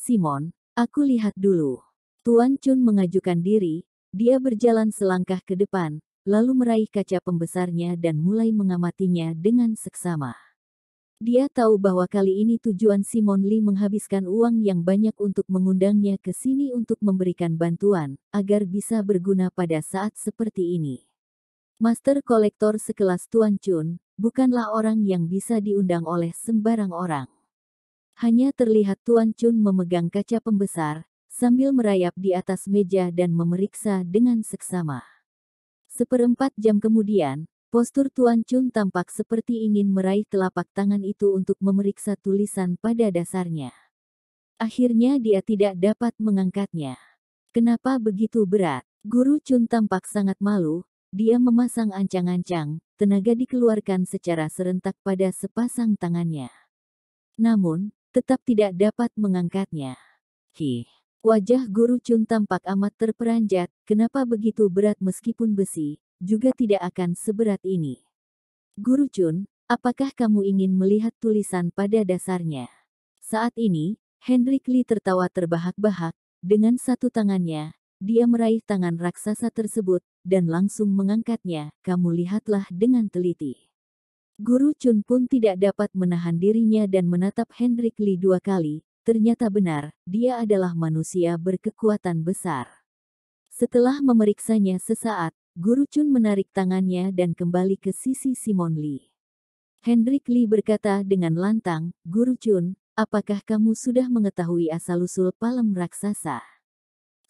Simon, aku lihat dulu. Tuan Chun mengajukan diri, dia berjalan selangkah ke depan, lalu meraih kaca pembesarnya dan mulai mengamatinya dengan seksama. Dia tahu bahwa kali ini tujuan Simon Lee menghabiskan uang yang banyak untuk mengundangnya ke sini untuk memberikan bantuan, agar bisa berguna pada saat seperti ini. Master kolektor sekelas Tuan Chun, bukanlah orang yang bisa diundang oleh sembarang orang. Hanya terlihat Tuan Chun memegang kaca pembesar, sambil merayap di atas meja dan memeriksa dengan seksama. Seperempat jam kemudian, postur Tuan Chun tampak seperti ingin meraih telapak tangan itu untuk memeriksa tulisan pada dasarnya. Akhirnya dia tidak dapat mengangkatnya. Kenapa begitu berat? Guru Chun tampak sangat malu, dia memasang ancang-ancang, tenaga dikeluarkan secara serentak pada sepasang tangannya. Namun, tetap tidak dapat mengangkatnya. Wajah Guru Chun tampak amat terperanjat, kenapa begitu berat meskipun besi, juga tidak akan seberat ini. Guru Chun, apakah kamu ingin melihat tulisan pada dasarnya? Saat ini, Hendrik Lee tertawa terbahak-bahak, dengan satu tangannya, dia meraih tangan raksasa tersebut, dan langsung mengangkatnya, kamu lihatlah dengan teliti. Guru Chun pun tidak dapat menahan dirinya dan menatap Hendrik Lee dua kali, ternyata benar, dia adalah manusia berkekuatan besar. Setelah memeriksanya sesaat, Guru Chun menarik tangannya dan kembali ke sisi Simon Lee. Hendrik Lee berkata dengan lantang, Guru Chun, apakah kamu sudah mengetahui asal-usul palem raksasa?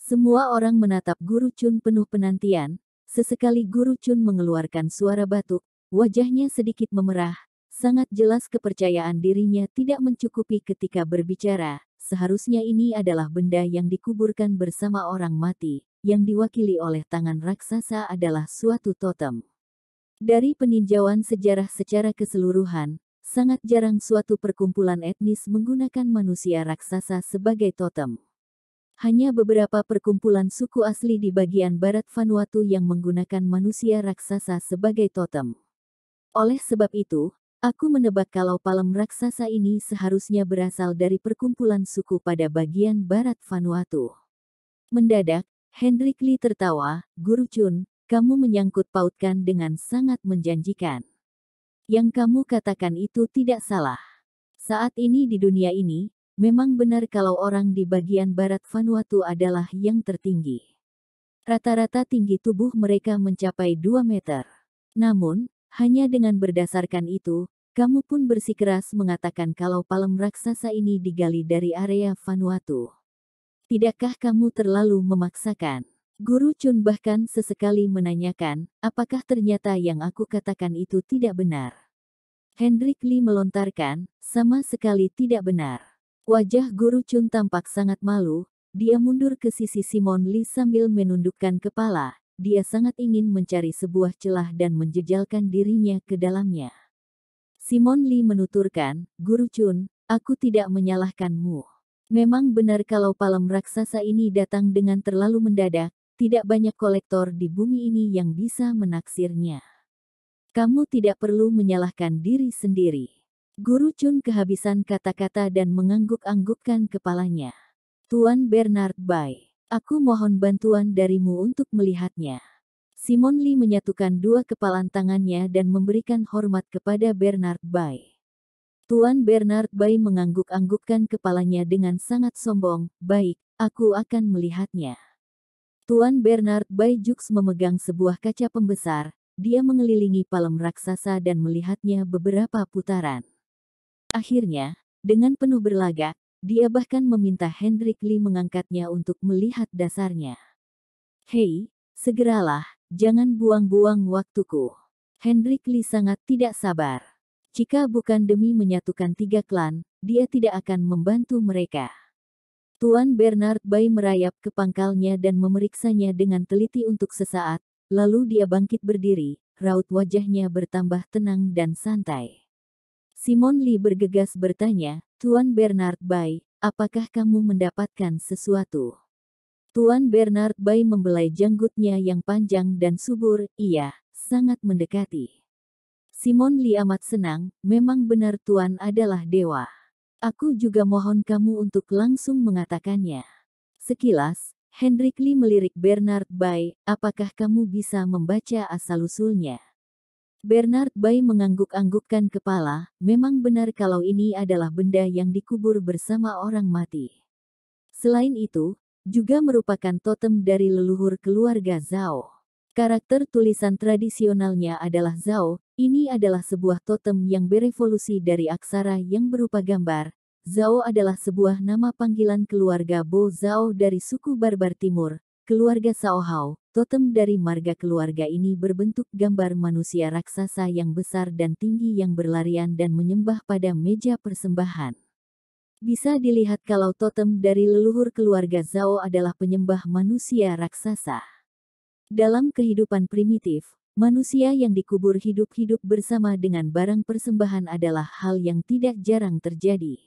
Semua orang menatap Guru Chun penuh penantian, sesekali Guru Chun mengeluarkan suara batuk, wajahnya sedikit memerah, sangat jelas kepercayaan dirinya tidak mencukupi ketika berbicara, seharusnya ini adalah benda yang dikuburkan bersama orang mati, yang diwakili oleh tangan raksasa adalah suatu totem. Dari peninjauan sejarah secara keseluruhan, sangat jarang suatu perkumpulan etnis menggunakan manusia raksasa sebagai totem. Hanya beberapa perkumpulan suku asli di bagian barat Vanuatu yang menggunakan manusia raksasa sebagai totem. Oleh sebab itu, aku menebak kalau palem raksasa ini seharusnya berasal dari perkumpulan suku pada bagian barat Vanuatu. Mendadak, Hendrik Lee tertawa, Guru Chun, kamu menyangkut pautkan dengan sangat menjanjikan. Yang kamu katakan itu tidak salah. Saat ini di dunia ini, memang benar kalau orang di bagian barat Vanuatu adalah yang tertinggi. Rata-rata tinggi tubuh mereka mencapai 2 meter. Namun, hanya dengan berdasarkan itu, kamu pun bersikeras mengatakan kalau palem raksasa ini digali dari area Vanuatu. Tidakkah kamu terlalu memaksakan? Guru Chun bahkan sesekali menanyakan, apakah ternyata yang aku katakan itu tidak benar? Hendrik Lee melontarkan, sama sekali tidak benar. Wajah Guru Chun tampak sangat malu, dia mundur ke sisi Simon Lee sambil menundukkan kepala. Dia sangat ingin mencari sebuah celah dan menjejalkan dirinya ke dalamnya. Simon Lee menuturkan, Guru Chun, aku tidak menyalahkanmu. Memang benar kalau palem raksasa ini datang dengan terlalu mendadak, tidak banyak kolektor di bumi ini yang bisa menaksirnya. Kamu tidak perlu menyalahkan diri sendiri. Guru Chun kehabisan kata-kata dan mengangguk-anggukkan kepalanya. Tuan Bernard Bai. Aku mohon bantuan darimu untuk melihatnya. Simon Lee menyatukan dua kepalan tangannya dan memberikan hormat kepada Bernard Bai. Tuan Bernard Bai mengangguk-anggukkan kepalanya dengan sangat sombong, baik, aku akan melihatnya. Tuan Bernard Bai Jux memegang sebuah kaca pembesar, dia mengelilingi palem raksasa dan melihatnya beberapa putaran. Akhirnya, dengan penuh berlagak, dia bahkan meminta Hendrik Lee mengangkatnya untuk melihat dasarnya. Hei, segeralah, jangan buang-buang waktuku. Hendrik Lee sangat tidak sabar. Jika bukan demi menyatukan 3 klan, dia tidak akan membantu mereka. Tuan Bernard Bai merayap ke pangkalnya dan memeriksanya dengan teliti untuk sesaat, lalu dia bangkit berdiri, raut wajahnya bertambah tenang dan santai. Simon Lee bergegas bertanya, Tuan Bernard Bai, apakah kamu mendapatkan sesuatu? Tuan Bernard Bai membelai janggutnya yang panjang dan subur, iya, sangat mendekati. Simon Lee amat senang, memang benar Tuan adalah dewa. Aku juga mohon kamu untuk langsung mengatakannya. Sekilas, Hendrik Lee melirik Bernard Bai, apakah kamu bisa membaca asal-usulnya? Bernard Bai mengangguk-anggukkan kepala, memang benar kalau ini adalah benda yang dikubur bersama orang mati. Selain itu, juga merupakan totem dari leluhur keluarga Zhao. Karakter tulisan tradisionalnya adalah Zhao, ini adalah sebuah totem yang berevolusi dari aksara yang berupa gambar. Zhao adalah sebuah nama panggilan keluarga Bo Zhao dari suku Barbar Timur, keluarga Cao Hao. Totem dari marga keluarga ini berbentuk gambar manusia raksasa yang besar dan tinggi yang berlarian dan menyembah pada meja persembahan. Bisa dilihat kalau totem dari leluhur keluarga Zhao adalah penyembah manusia raksasa. Dalam kehidupan primitif, manusia yang dikubur hidup-hidup bersama dengan barang persembahan adalah hal yang tidak jarang terjadi.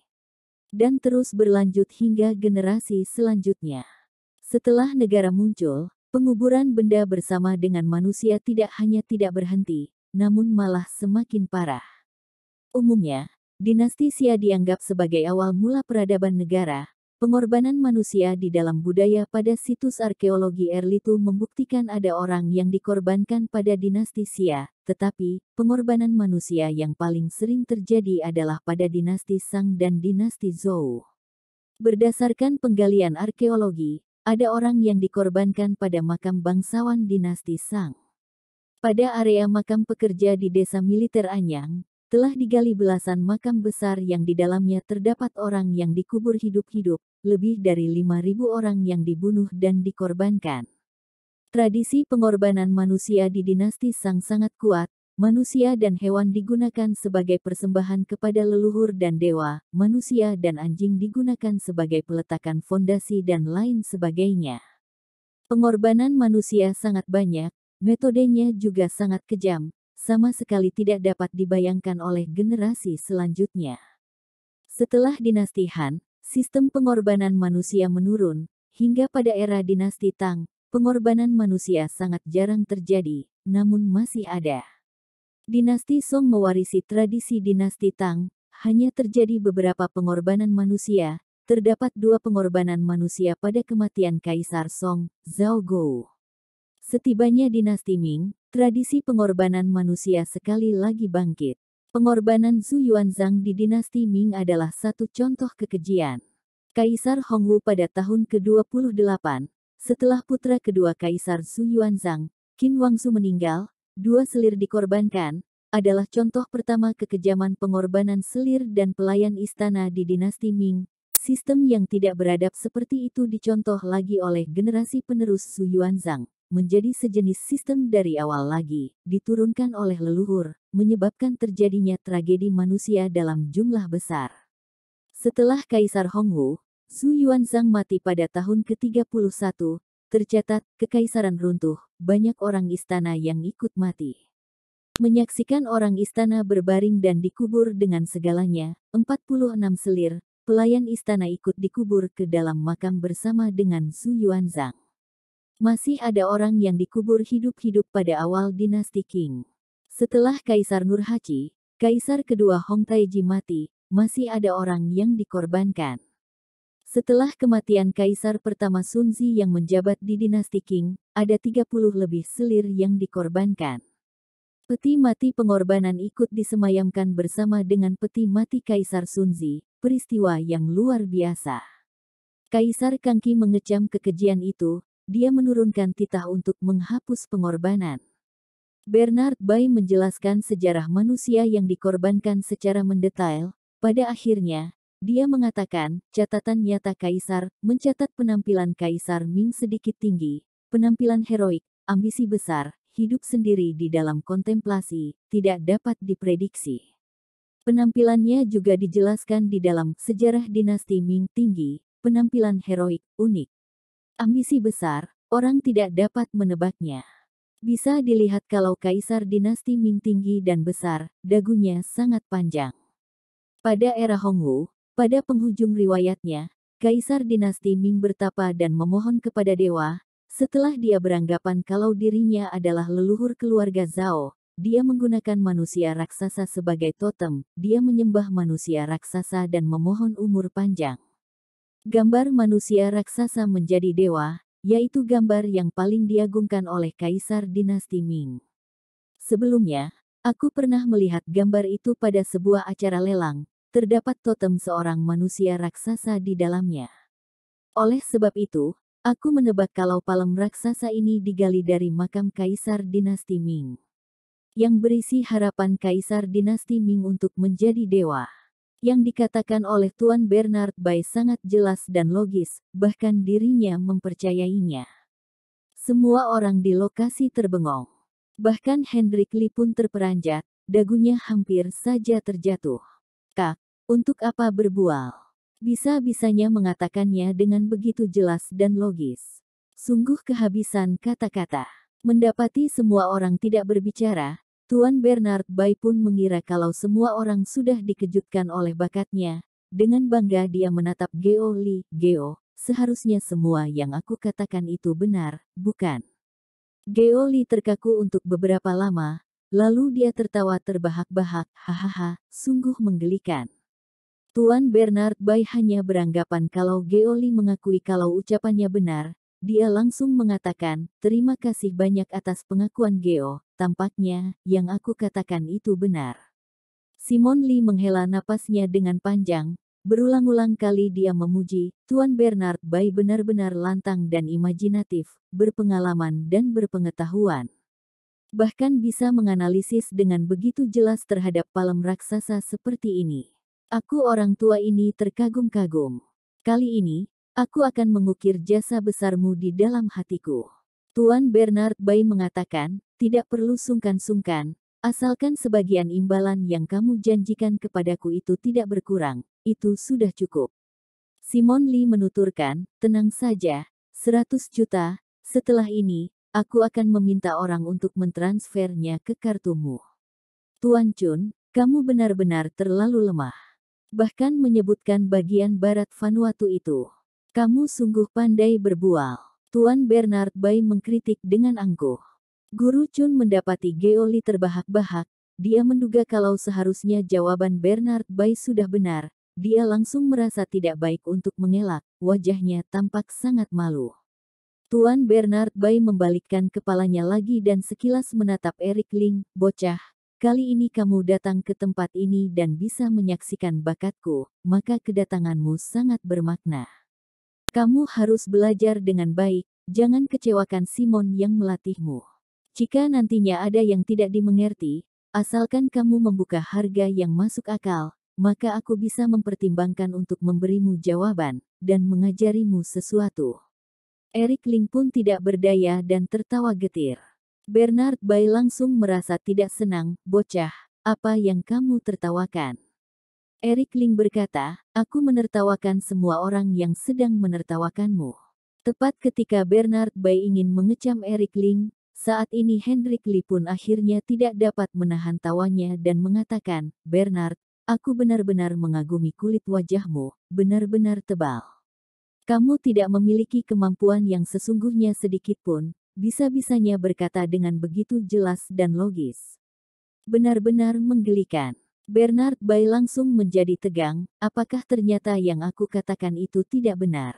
Dan terus berlanjut hingga generasi selanjutnya. Setelah negara muncul, penguburan benda bersama dengan manusia tidak hanya tidak berhenti, namun malah semakin parah. Umumnya, dinasti Xia dianggap sebagai awal mula peradaban negara. Pengorbanan manusia di dalam budaya pada situs arkeologi Erlitou membuktikan ada orang yang dikorbankan pada dinasti Xia, tetapi pengorbanan manusia yang paling sering terjadi adalah pada dinasti Shang dan dinasti Zhou. Berdasarkan penggalian arkeologi, ada orang yang dikorbankan pada makam bangsawan dinasti Shang. Pada area makam pekerja di desa militer Anyang, telah digali belasan makam besar yang di dalamnya terdapat orang yang dikubur hidup-hidup, lebih dari 5.000 orang yang dibunuh dan dikorbankan. Tradisi pengorbanan manusia di dinasti Shang sangat kuat, manusia dan hewan digunakan sebagai persembahan kepada leluhur dan dewa, manusia dan anjing digunakan sebagai peletakan fondasi dan lain sebagainya. Pengorbanan manusia sangat banyak, metodenya juga sangat kejam, sama sekali tidak dapat dibayangkan oleh generasi selanjutnya. Setelah dinasti Han, sistem pengorbanan manusia menurun, hingga pada era dinasti Tang, pengorbanan manusia sangat jarang terjadi, namun masih ada. Dinasti Song mewarisi tradisi dinasti Tang, hanya terjadi beberapa pengorbanan manusia, terdapat 2 pengorbanan manusia pada kematian Kaisar Song, Zhao Gou. Setibanya dinasti Ming, tradisi pengorbanan manusia sekali lagi bangkit. Pengorbanan Zhu Yuanzhang di dinasti Ming adalah satu contoh kekejian. Kaisar Hongwu pada tahun ke-28, setelah putra kedua Kaisar Zhu Yuanzhang, Qin Huangzu meninggal, 2 selir dikorbankan, adalah contoh pertama kekejaman pengorbanan selir dan pelayan istana di dinasti Ming. Sistem yang tidak beradab seperti itu dicontoh lagi oleh generasi penerus Zhu Yuanzhang. Menjadi sejenis sistem dari awal lagi, diturunkan oleh leluhur, menyebabkan terjadinya tragedi manusia dalam jumlah besar. Setelah Kaisar Hongwu, Zhu Yuanzhang mati pada tahun ke-31, tercatat, kekaisaran runtuh, banyak orang istana yang ikut mati. Menyaksikan orang istana berbaring dan dikubur dengan segalanya, 46 selir, pelayan istana ikut dikubur ke dalam makam bersama dengan Zhu Yuanzhang. Masih ada orang yang dikubur hidup-hidup pada awal dinasti Qing. Setelah Kaisar Nurhaci, Kaisar kedua Hong Taiji mati, masih ada orang yang dikorbankan. Setelah kematian Kaisar pertama Sunzi yang menjabat di dinasti Qing, ada 30 lebih selir yang dikorbankan. Peti mati pengorbanan ikut disemayamkan bersama dengan peti mati Kaisar Sunzi, peristiwa yang luar biasa. Kaisar Kangqi mengecam kekejian itu. Dia menurunkan titah untuk menghapus pengorbanan. Bernard Bai menjelaskan sejarah manusia yang dikorbankan secara mendetail. Pada akhirnya, dia mengatakan, catatan nyata Kaisar, mencatat penampilan Kaisar Ming sedikit tinggi, penampilan heroik, ambisi besar, hidup sendiri di dalam kontemplasi, tidak dapat diprediksi. Penampilannya juga dijelaskan di dalam sejarah dinasti Ming tinggi, penampilan heroik, unik. Ambisi besar, orang tidak dapat menebaknya. Bisa dilihat kalau Kaisar dinasti Ming tinggi dan besar, dagunya sangat panjang. Pada era Hongwu, pada penghujung riwayatnya, Kaisar dinasti Ming bertapa dan memohon kepada dewa, setelah dia beranggapan kalau dirinya adalah leluhur keluarga Zhao, dia menggunakan manusia raksasa sebagai totem, dia menyembah manusia raksasa dan memohon umur panjang. Gambar manusia raksasa menjadi dewa, yaitu gambar yang paling diagungkan oleh Kaisar Dinasti Ming. Sebelumnya, aku pernah melihat gambar itu pada sebuah acara lelang, terdapat totem seorang manusia raksasa di dalamnya. Oleh sebab itu, aku menebak kalau palem raksasa ini digali dari makam Kaisar Dinasti Ming, yang berisi harapan Kaisar Dinasti Ming untuk menjadi dewa. Yang dikatakan oleh Tuan Bernard Bai sangat jelas dan logis, bahkan dirinya mempercayainya. Semua orang di lokasi terbengong. Bahkan Hendrik Lee pun terperanjat, dagunya hampir saja terjatuh. Kak, untuk apa berbual? Bisa-bisanya mengatakannya dengan begitu jelas dan logis. Sungguh kehabisan kata-kata. Mendapati semua orang tidak berbicara, Tuan Bernard Bai pun mengira kalau semua orang sudah dikejutkan oleh bakatnya. Dengan bangga dia menatap Geo Li. Geo, seharusnya semua yang aku katakan itu benar, bukan? Geo Li terkaku untuk beberapa lama, lalu dia tertawa terbahak-bahak, hahaha, sungguh menggelikan. Tuan Bernard Bai hanya beranggapan kalau Geo Li mengakui kalau ucapannya benar. Dia langsung mengatakan, terima kasih banyak atas pengakuan Geo, tampaknya, yang aku katakan itu benar. Simon Lee menghela napasnya dengan panjang, berulang-ulang kali dia memuji, Tuan Bernard Bai benar-benar lantang dan imajinatif, berpengalaman dan berpengetahuan. Bahkan bisa menganalisis dengan begitu jelas terhadap palem raksasa seperti ini. Aku orang tua ini terkagum-kagum. Kali ini, aku akan mengukir jasa besarmu di dalam hatiku. Tuan Bernard Bai mengatakan, tidak perlu sungkan-sungkan, asalkan sebagian imbalan yang kamu janjikan kepadaku itu tidak berkurang, itu sudah cukup. Simon Lee menuturkan, tenang saja, 100 juta, setelah ini, aku akan meminta orang untuk mentransfernya ke kartumu. Tuan Chun, kamu benar-benar terlalu lemah. Bahkan menyebutkan bagian barat Vanuatu itu. Kamu sungguh pandai berbual. Tuan Bernard Bai mengkritik dengan angkuh. Guru Chun mendapati Geo Li terbahak-bahak. Dia menduga kalau seharusnya jawaban Bernard Bai sudah benar. Dia langsung merasa tidak baik untuk mengelak. Wajahnya tampak sangat malu. Tuan Bernard Bai membalikkan kepalanya lagi dan sekilas menatap Eric Ling, bocah. Kali ini kamu datang ke tempat ini dan bisa menyaksikan bakatku, maka kedatanganmu sangat bermakna. Kamu harus belajar dengan baik, jangan kecewakan Simon yang melatihmu. Jika nantinya ada yang tidak dimengerti, asalkan kamu membuka harga yang masuk akal, maka aku bisa mempertimbangkan untuk memberimu jawaban, dan mengajarimu sesuatu. Eric Ling pun tidak berdaya dan tertawa getir. Bernard Bai langsung merasa tidak senang, bocah, apa yang kamu tertawakan? Eric Ling berkata, aku menertawakan semua orang yang sedang menertawakanmu. Tepat ketika Bernard Bai ingin mengecam Eric Ling, saat ini Hendrik Lee pun akhirnya tidak dapat menahan tawanya dan mengatakan, Bernard, aku benar-benar mengagumi kulit wajahmu, benar-benar tebal. Kamu tidak memiliki kemampuan yang sesungguhnya sedikitpun, bisa-bisanya berkata dengan begitu jelas dan logis. Benar-benar menggelikan. Bernard Bai langsung menjadi tegang, apakah ternyata yang aku katakan itu tidak benar?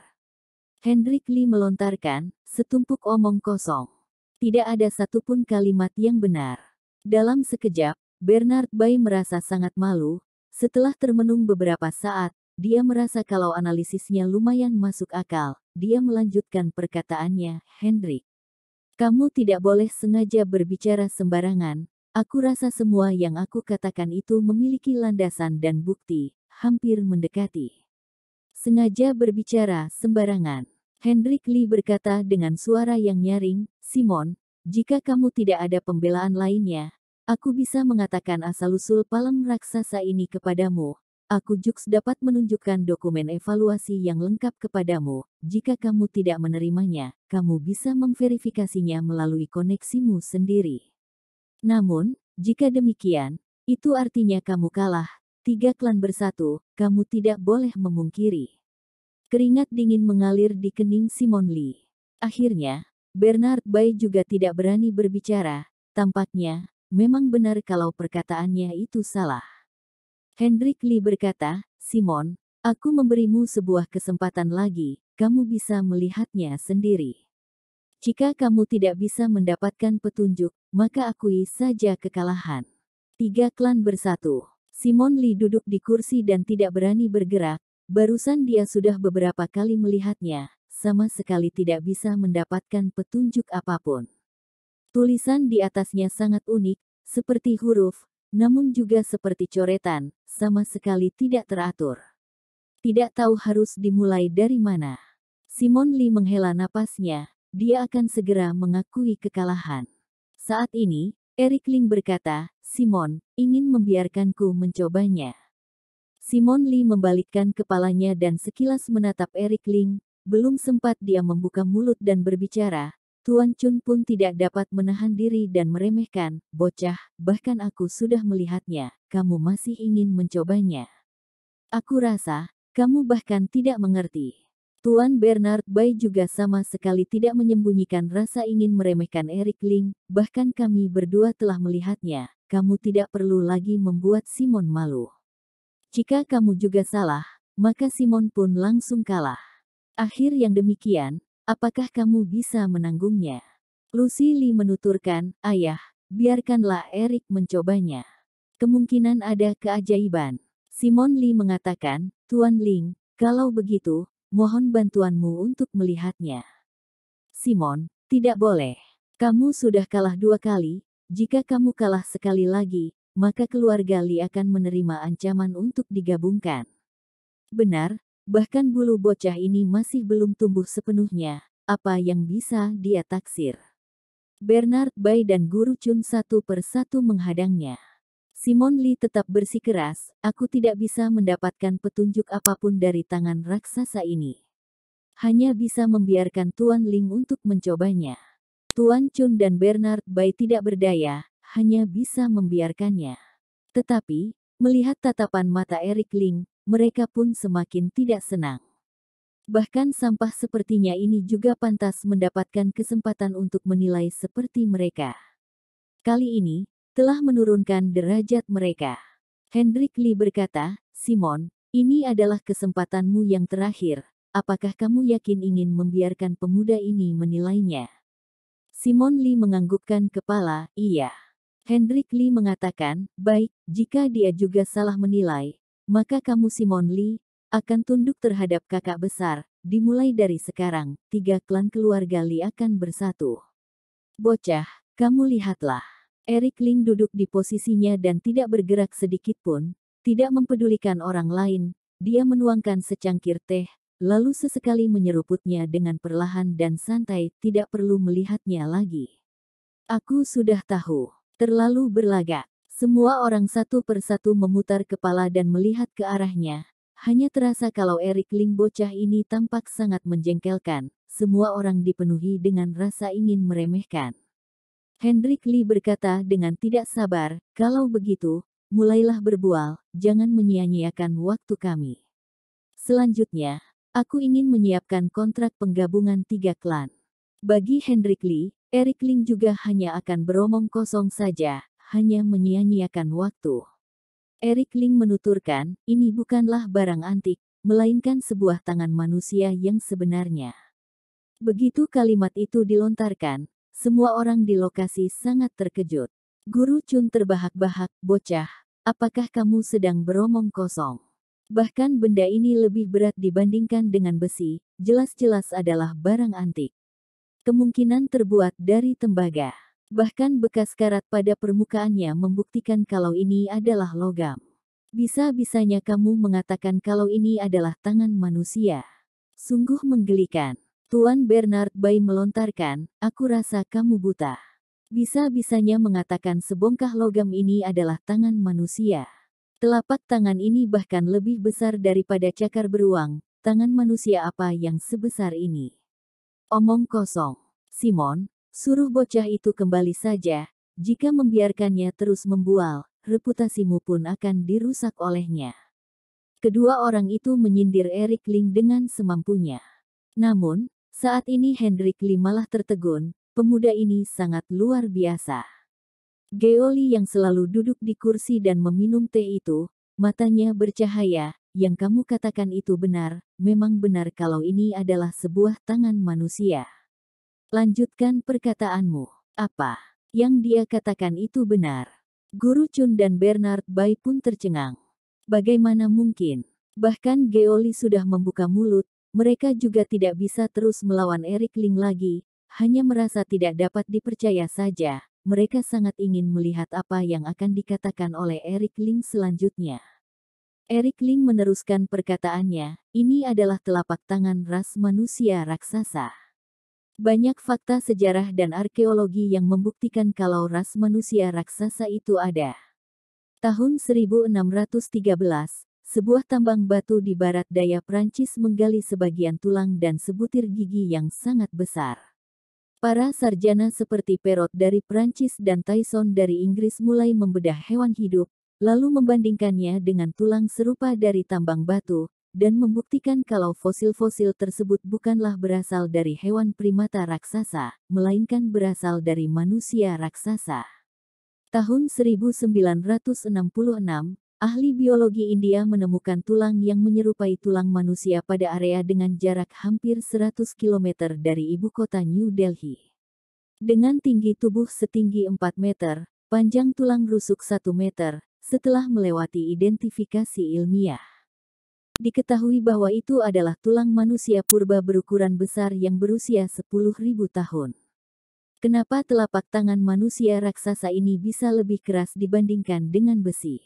Hendrik Lee melontarkan, setumpuk omong kosong. Tidak ada satupun kalimat yang benar. Dalam sekejap, Bernard Bai merasa sangat malu. Setelah termenung beberapa saat, dia merasa kalau analisisnya lumayan masuk akal. Dia melanjutkan perkataannya, Hendrik. Kamu tidak boleh sengaja berbicara sembarangan. Aku rasa semua yang aku katakan itu memiliki landasan dan bukti, hampir mendekati. Sengaja berbicara sembarangan. Hendrik Lee berkata dengan suara yang nyaring, Simon, jika kamu tidak ada pembelaan lainnya, aku bisa mengatakan asal-usul palem raksasa ini kepadamu. Aku juga dapat menunjukkan dokumen evaluasi yang lengkap kepadamu. Jika kamu tidak menerimanya, kamu bisa memverifikasinya melalui koneksimu sendiri. Namun, jika demikian, itu artinya kamu kalah. 3 klan bersatu, kamu tidak boleh memungkiri. Keringat dingin mengalir di kening Simon Lee. Akhirnya, Bernard Bai juga tidak berani berbicara. Tampaknya, memang benar kalau perkataannya itu salah. Hendrik Lee berkata, Simon, aku memberimu sebuah kesempatan lagi, kamu bisa melihatnya sendiri. Jika kamu tidak bisa mendapatkan petunjuk, maka akui saja kekalahan. Tiga klan bersatu. Simon Lee duduk di kursi dan tidak berani bergerak. Barusan dia sudah beberapa kali melihatnya, sama sekali tidak bisa mendapatkan petunjuk apapun. Tulisan di atasnya sangat unik, seperti huruf, namun juga seperti coretan, sama sekali tidak teratur. Tidak tahu harus dimulai dari mana. Simon Lee menghela napasnya, dia akan segera mengakui kekalahan. Saat ini, Eric Ling berkata, Simon, ingin membiarkanku mencobanya. Simon Lee membalikkan kepalanya dan sekilas menatap Eric Ling. Belum sempat dia membuka mulut dan berbicara, Tuan Chun pun tidak dapat menahan diri dan meremehkan, bocah, bahkan aku sudah melihatnya, kamu masih ingin mencobanya. Aku rasa, kamu bahkan tidak mengerti. Tuan Bernard Bai juga sama sekali tidak menyembunyikan rasa ingin meremehkan Eric Ling, bahkan kami berdua telah melihatnya, kamu tidak perlu lagi membuat Simon malu. Jika kamu juga salah, maka Simon pun langsung kalah. Akhir yang demikian, apakah kamu bisa menanggungnya? Lucy Lee menuturkan, ayah, biarkanlah Eric mencobanya. Kemungkinan ada keajaiban. Simon Lee mengatakan, Tuan Ling, kalau begitu, mohon bantuanmu untuk melihatnya. Simon, tidak boleh. Kamu sudah kalah 2 kali, jika kamu kalah sekali lagi, maka keluarga Lee akan menerima ancaman untuk digabungkan. Benar, bahkan bulu bocah ini masih belum tumbuh sepenuhnya, apa yang bisa dia taksir. Bernard Bai dan Guru Chun satu persatu menghadangnya. Simon Lee tetap bersikeras, aku tidak bisa mendapatkan petunjuk apapun dari tangan raksasa ini. Hanya bisa membiarkan Tuan Ling untuk mencobanya. Tuan Chun dan Bernard Bai tidak berdaya, hanya bisa membiarkannya. Tetapi, melihat tatapan mata Eric Ling, mereka pun semakin tidak senang. Bahkan sampah sepertinya ini juga pantas mendapatkan kesempatan untuk menilai seperti mereka. Kali ini, telah menurunkan derajat mereka. Hendrik Lee berkata, Simon, ini adalah kesempatanmu yang terakhir, apakah kamu yakin ingin membiarkan pemuda ini menilainya? Simon Lee menganggukkan kepala, iya. Hendrik Lee mengatakan, baik, jika dia juga salah menilai, maka kamu Simon Lee, akan tunduk terhadap kakak besar, dimulai dari sekarang, 3 klan keluarga Lee akan bersatu. Bocah, kamu lihatlah. Eric Ling duduk di posisinya dan tidak bergerak sedikit pun, tidak mempedulikan orang lain, dia menuangkan secangkir teh, lalu sesekali menyeruputnya dengan perlahan dan santai, tidak perlu melihatnya lagi. Aku sudah tahu, terlalu berlagak. Semua orang satu persatu memutar kepala dan melihat ke arahnya. Hanya terasa kalau Eric Ling bocah ini tampak sangat menjengkelkan, semua orang dipenuhi dengan rasa ingin meremehkan. Hendrik Lee berkata dengan tidak sabar, kalau begitu, mulailah berbual, jangan menyia-nyiakan waktu kami. Selanjutnya, aku ingin menyiapkan kontrak penggabungan 3 klan. Bagi Hendrik Lee, Eric Ling juga hanya akan beromong kosong saja, hanya menyia-nyiakan waktu. Eric Ling menuturkan, ini bukanlah barang antik, melainkan sebuah tangan manusia yang sebenarnya. Begitu kalimat itu dilontarkan, semua orang di lokasi sangat terkejut. Guru Chun terbahak-bahak, bocah, apakah kamu sedang beromong kosong? Bahkan benda ini lebih berat dibandingkan dengan besi, jelas-jelas adalah barang antik. Kemungkinan terbuat dari tembaga. Bahkan bekas karat pada permukaannya membuktikan kalau ini adalah logam. Bisa-bisanya kamu mengatakan kalau ini adalah tangan manusia. Sungguh menggelikan. Tuan Bernard Bai melontarkan, aku rasa kamu buta. Bisa-bisanya mengatakan sebongkah logam ini adalah tangan manusia. Telapak tangan ini bahkan lebih besar daripada cakar beruang, tangan manusia apa yang sebesar ini? Omong kosong. Simon, suruh bocah itu kembali saja, jika membiarkannya terus membual, reputasimu pun akan dirusak olehnya. Kedua orang itu menyindir Eric Ling dengan semampunya. Namun, saat ini Hendrik Lee malah tertegun, pemuda ini sangat luar biasa. Geoli yang selalu duduk di kursi dan meminum teh itu, matanya bercahaya. Yang kamu katakan itu benar, memang benar kalau ini adalah sebuah tangan manusia. Lanjutkan perkataanmu. Apa yang dia katakan itu benar? Guru Chun dan Bernard Bai pun tercengang. Bagaimana mungkin? Bahkan Geoli sudah membuka mulut, mereka juga tidak bisa terus melawan Eric Ling lagi, hanya merasa tidak dapat dipercaya saja. Mereka sangat ingin melihat apa yang akan dikatakan oleh Eric Ling selanjutnya. Eric Ling meneruskan perkataannya, ini adalah telapak tangan ras manusia raksasa. Banyak fakta sejarah dan arkeologi yang membuktikan kalau ras manusia raksasa itu ada. Tahun 1613, sebuah tambang batu di barat daya Prancis menggali sebagian tulang dan sebutir gigi yang sangat besar. Para sarjana seperti Perot dari Prancis dan Tyson dari Inggris mulai membedah hewan hidup, lalu membandingkannya dengan tulang serupa dari tambang batu, dan membuktikan kalau fosil-fosil tersebut bukanlah berasal dari hewan primata raksasa, melainkan berasal dari manusia raksasa. Tahun 1966, ahli biologi India menemukan tulang yang menyerupai tulang manusia pada area dengan jarak hampir 100 km dari ibu kota New Delhi. Dengan tinggi tubuh setinggi 4 meter, panjang tulang rusuk 1 meter, setelah melewati identifikasi ilmiah. Diketahui bahwa itu adalah tulang manusia purba berukuran besar yang berusia 10.000 tahun. Kenapa telapak tangan manusia raksasa ini bisa lebih keras dibandingkan dengan besi?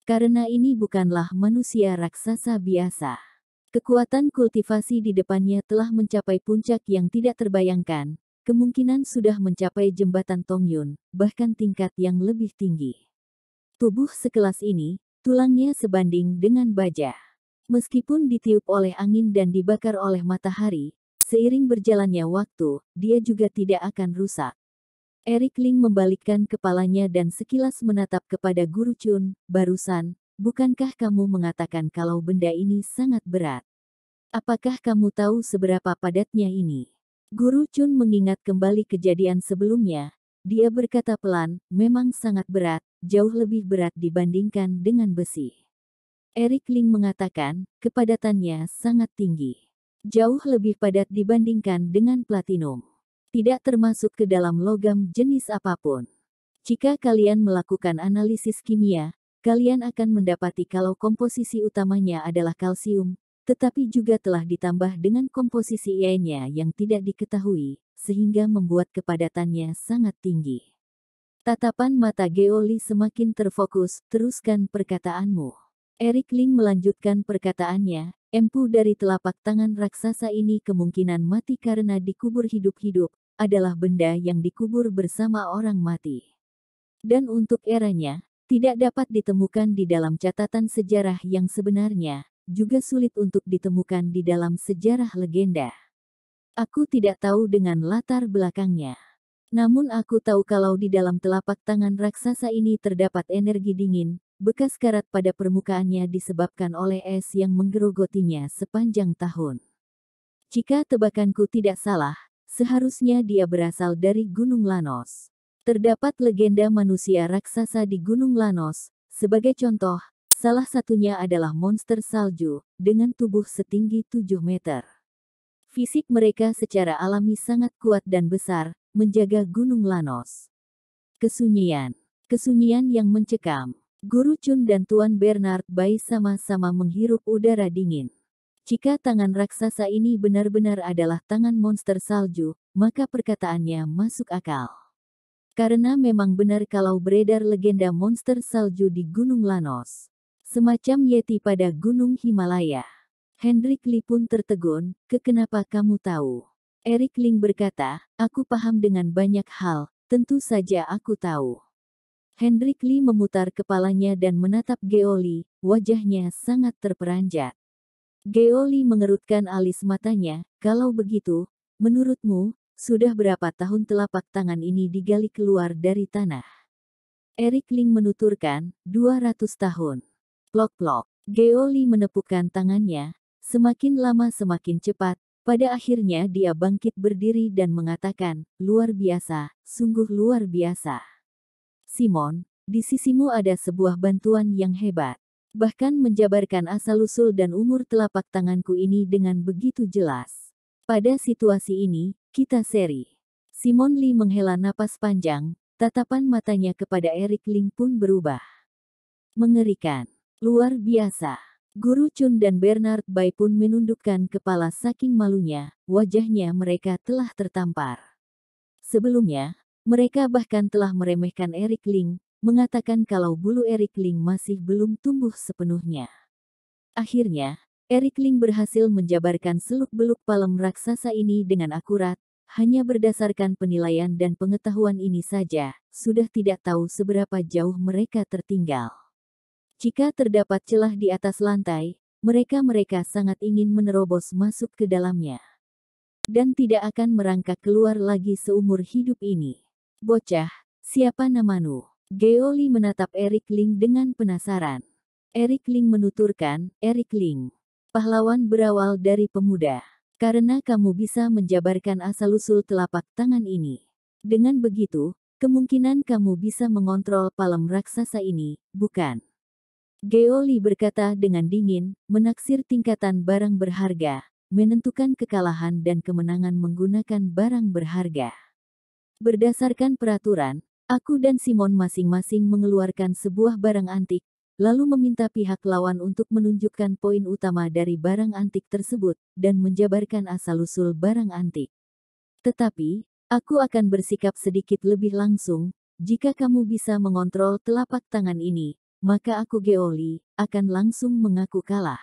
Karena ini bukanlah manusia raksasa biasa. Kekuatan kultivasi di depannya telah mencapai puncak yang tidak terbayangkan, kemungkinan sudah mencapai jembatan Tongyun, bahkan tingkat yang lebih tinggi. Tubuh sekelas ini, tulangnya sebanding dengan baja. Meskipun ditiup oleh angin dan dibakar oleh matahari, seiring berjalannya waktu, dia juga tidak akan rusak. Eric Ling membalikkan kepalanya dan sekilas menatap kepada Guru Chun, barusan, bukankah kamu mengatakan kalau benda ini sangat berat? Apakah kamu tahu seberapa padatnya ini? Guru Chun mengingat kembali kejadian sebelumnya. Dia berkata pelan, memang sangat berat, jauh lebih berat dibandingkan dengan besi. Eric Ling mengatakan, kepadatannya sangat tinggi. Jauh lebih padat dibandingkan dengan platinum. Tidak termasuk ke dalam logam jenis apapun. Jika kalian melakukan analisis kimia, kalian akan mendapati kalau komposisi utamanya adalah kalsium, tetapi juga telah ditambah dengan komposisi lainnya yang tidak diketahui, sehingga membuat kepadatannya sangat tinggi. Tatapan mata Geoli semakin terfokus, teruskan perkataanmu. Eric Ling melanjutkan perkataannya, empu dari telapak tangan raksasa ini kemungkinan mati karena dikubur hidup-hidup, adalah benda yang dikubur bersama orang mati. Dan untuk eranya, tidak dapat ditemukan di dalam catatan sejarah yang sebenarnya, juga sulit untuk ditemukan di dalam sejarah legenda. Aku tidak tahu dengan latar belakangnya. Namun aku tahu kalau di dalam telapak tangan raksasa ini terdapat energi dingin, bekas karat pada permukaannya disebabkan oleh es yang menggerogotinya sepanjang tahun. Jika tebakanku tidak salah, seharusnya dia berasal dari Gunung Lanos. Terdapat legenda manusia raksasa di Gunung Lanos, sebagai contoh, salah satunya adalah monster salju, dengan tubuh setinggi 7 meter. Fisik mereka secara alami sangat kuat dan besar, menjaga Gunung Lanos. Kesunyian. Kesunyian yang mencekam. Guru Chun dan Tuan Bernard Bai sama-sama menghirup udara dingin. Jika tangan raksasa ini benar-benar adalah tangan monster salju, maka perkataannya masuk akal. Karena memang benar kalau beredar legenda monster salju di Gunung Lanos. Semacam Yeti pada Gunung Himalaya. Hendrik Lee pun tertegun, kenapa kamu tahu? Eric Ling berkata, aku paham dengan banyak hal, tentu saja aku tahu. Hendrik Lee memutar kepalanya dan menatap Geoli, wajahnya sangat terperanjat. Geoli mengerutkan alis matanya, kalau begitu, menurutmu, sudah berapa tahun telapak tangan ini digali keluar dari tanah? Eric Ling menuturkan, 200 tahun. Plok-plok, Geoli menepukkan tangannya. Semakin lama semakin cepat, pada akhirnya dia bangkit berdiri dan mengatakan, luar biasa, sungguh luar biasa. Simon, di sisimu ada sebuah bantuan yang hebat. Bahkan menjabarkan asal-usul dan umur telapak tanganku ini dengan begitu jelas. Pada situasi ini, kita seri. Simon Lee menghela napas panjang, tatapan matanya kepada Eric Ling pun berubah. Mengerikan. Luar biasa. Guru Chun dan Bernard Bai pun menundukkan kepala saking malunya, wajahnya mereka telah tertampar. Sebelumnya, mereka bahkan telah meremehkan Eric Ling, mengatakan kalau bulu Eric Ling masih belum tumbuh sepenuhnya. Akhirnya, Eric Ling berhasil menjabarkan seluk-beluk palem raksasa ini dengan akurat, hanya berdasarkan penilaian dan pengetahuan ini saja, sudah tidak tahu seberapa jauh mereka tertinggal. Jika terdapat celah di atas lantai, mereka sangat ingin menerobos masuk ke dalamnya. Dan tidak akan merangkak keluar lagi seumur hidup ini. Bocah, siapa namamu? Geoli menatap Eric Ling dengan penasaran. Eric Ling menuturkan, Eric Ling. Pahlawan berawal dari pemuda. Karena kamu bisa menjabarkan asal-usul telapak tangan ini. Dengan begitu, kemungkinan kamu bisa mengontrol palem raksasa ini, bukan? Geoli berkata dengan dingin, menaksir tingkatan barang berharga, menentukan kekalahan dan kemenangan menggunakan barang berharga. Berdasarkan peraturan, aku dan Simon masing-masing mengeluarkan sebuah barang antik, lalu meminta pihak lawan untuk menunjukkan poin utama dari barang antik tersebut, dan menjabarkan asal-usul barang antik. Tetapi, aku akan bersikap sedikit lebih langsung, jika kamu bisa mengontrol telapak tangan ini, maka aku Geoli, akan langsung mengaku kalah.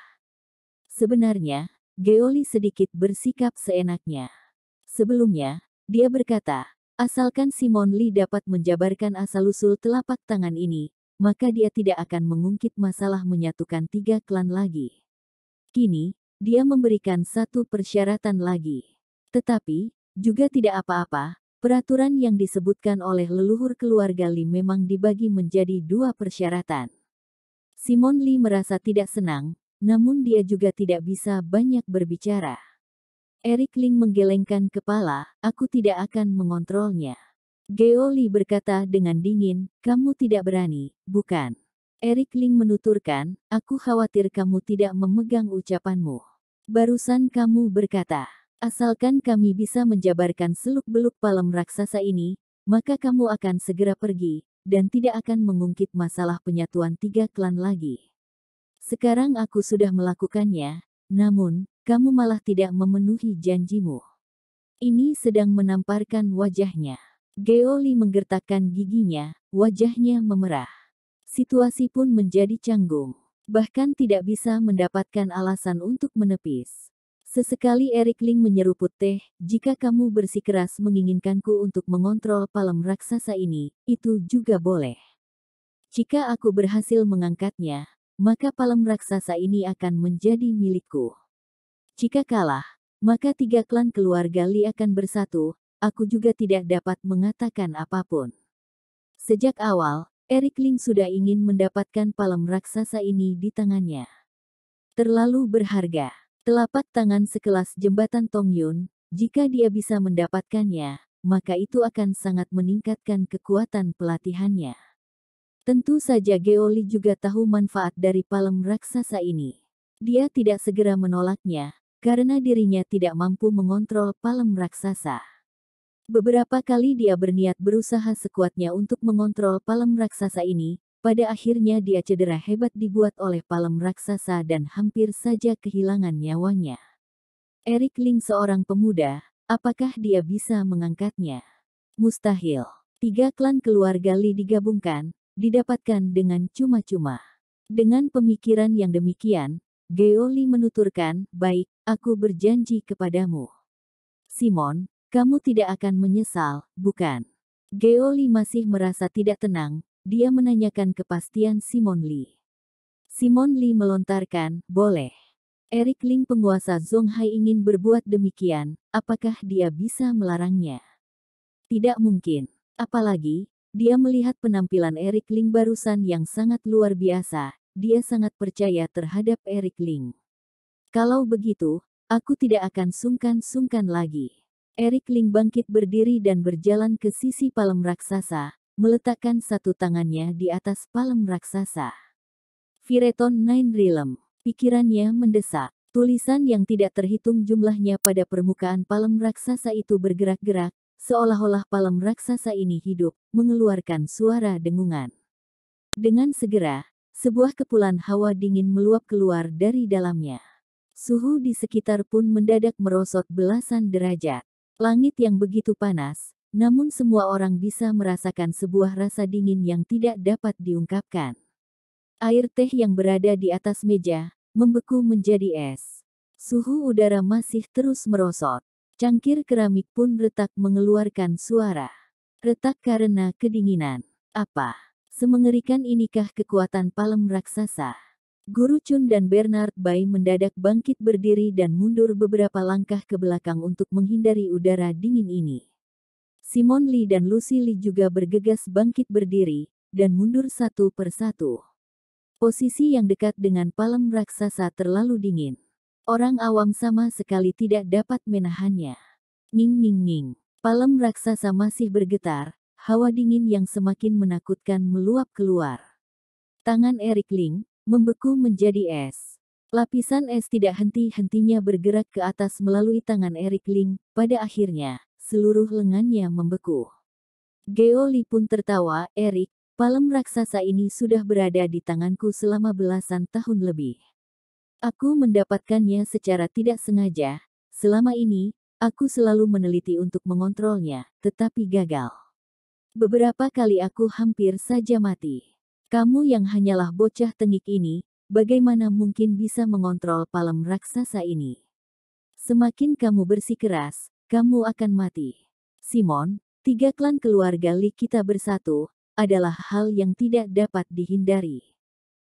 Sebenarnya, Geoli sedikit bersikap seenaknya. Sebelumnya, dia berkata, asalkan Simon Lee dapat menjabarkan asal-usul telapak tangan ini, maka dia tidak akan mengungkit masalah menyatukan 3 klan lagi. Kini, dia memberikan satu persyaratan lagi. Tetapi, juga tidak apa-apa, peraturan yang disebutkan oleh leluhur keluarga Lee memang dibagi menjadi 2 persyaratan. Simon Lee merasa tidak senang, namun dia juga tidak bisa banyak berbicara. Eric Ling menggelengkan kepala, aku tidak akan mengontrolnya. Geoli berkata dengan dingin, kamu tidak berani, bukan? Eric Ling menuturkan, aku khawatir kamu tidak memegang ucapanmu. Barusan kamu berkata, asalkan kami bisa menjabarkan seluk-beluk palem raksasa ini, maka kamu akan segera pergi, dan tidak akan mengungkit masalah penyatuan 3 klan lagi. Sekarang aku sudah melakukannya, namun, kamu malah tidak memenuhi janjimu. Ini sedang menamparkan wajahnya. Geoli menggertakkan giginya, wajahnya memerah. Situasi pun menjadi canggung. Bahkan tidak bisa mendapatkan alasan untuk menepis. Sesekali Eric Ling menyeruput teh, jika kamu bersikeras menginginkanku untuk mengontrol palem raksasa ini, itu juga boleh. Jika aku berhasil mengangkatnya, maka palem raksasa ini akan menjadi milikku. Jika kalah, maka 3 klan keluarga Lee akan bersatu, aku juga tidak dapat mengatakan apapun. Sejak awal, Eric Ling sudah ingin mendapatkan palem raksasa ini di tangannya. Terlalu berharga. Telapak tangan sekelas jembatan Tongyun, jika dia bisa mendapatkannya, maka itu akan sangat meningkatkan kekuatan pelatihannya. Tentu saja Geoli juga tahu manfaat dari palem raksasa ini. Dia tidak segera menolaknya, karena dirinya tidak mampu mengontrol palem raksasa. Beberapa kali dia berniat berusaha sekuatnya untuk mengontrol palem raksasa ini, pada akhirnya dia cedera hebat dibuat oleh palem raksasa dan hampir saja kehilangan nyawanya. Eric Ling seorang pemuda, apakah dia bisa mengangkatnya? Mustahil. 3 klan keluarga Lee digabungkan, didapatkan dengan cuma-cuma. Dengan pemikiran yang demikian, Geoli menuturkan, baik, aku berjanji kepadamu. Simon, kamu tidak akan menyesal, bukan? Geoli masih merasa tidak tenang, dia menanyakan kepastian Simon Lee. Simon Lee melontarkan, boleh. Eric Ling penguasa Zonghai ingin berbuat demikian, apakah dia bisa melarangnya? Tidak mungkin. Apalagi, dia melihat penampilan Eric Ling barusan yang sangat luar biasa. Dia sangat percaya terhadap Eric Ling. Kalau begitu, aku tidak akan sungkan-sungkan lagi. Eric Ling bangkit berdiri dan berjalan ke sisi palem raksasa, meletakkan satu tangannya di atas palem raksasa. Vireton Nine Realm. Pikirannya mendesak. Tulisan yang tidak terhitung jumlahnya pada permukaan palem raksasa itu bergerak-gerak, seolah-olah palem raksasa ini hidup, mengeluarkan suara dengungan. Dengan segera, sebuah kepulan hawa dingin meluap keluar dari dalamnya. Suhu di sekitar pun mendadak merosot belasan derajat. Langit yang begitu panas, namun semua orang bisa merasakan sebuah rasa dingin yang tidak dapat diungkapkan. Air teh yang berada di atas meja membeku menjadi es. Suhu udara masih terus merosot. Cangkir keramik pun retak mengeluarkan suara. Retak karena kedinginan. Apa? Semengerikan inikah kekuatan palem raksasa? Guru Chun dan Bernard Bai mendadak bangkit berdiri dan mundur beberapa langkah ke belakang untuk menghindari udara dingin ini. Simon Lee dan Lucy Lee juga bergegas bangkit berdiri, dan mundur satu persatu. Posisi yang dekat dengan palem raksasa terlalu dingin. Orang awam sama sekali tidak dapat menahannya. Ning ning ning. Palem raksasa masih bergetar, hawa dingin yang semakin menakutkan meluap keluar. Tangan Eric Ling membeku menjadi es. Lapisan es tidak henti-hentinya bergerak ke atas melalui tangan Eric Ling, pada akhirnya, seluruh lengannya membeku. Geo Li pun tertawa, Eric, palem raksasa ini sudah berada di tanganku selama belasan tahun lebih. Aku mendapatkannya secara tidak sengaja. Selama ini, aku selalu meneliti untuk mengontrolnya, tetapi gagal. Beberapa kali aku hampir saja mati. Kamu yang hanyalah bocah tengik ini, bagaimana mungkin bisa mengontrol palem raksasa ini? Semakin kamu bersikeras, kamu akan mati. Simon, 3 klan keluarga Lee kita bersatu, adalah hal yang tidak dapat dihindari.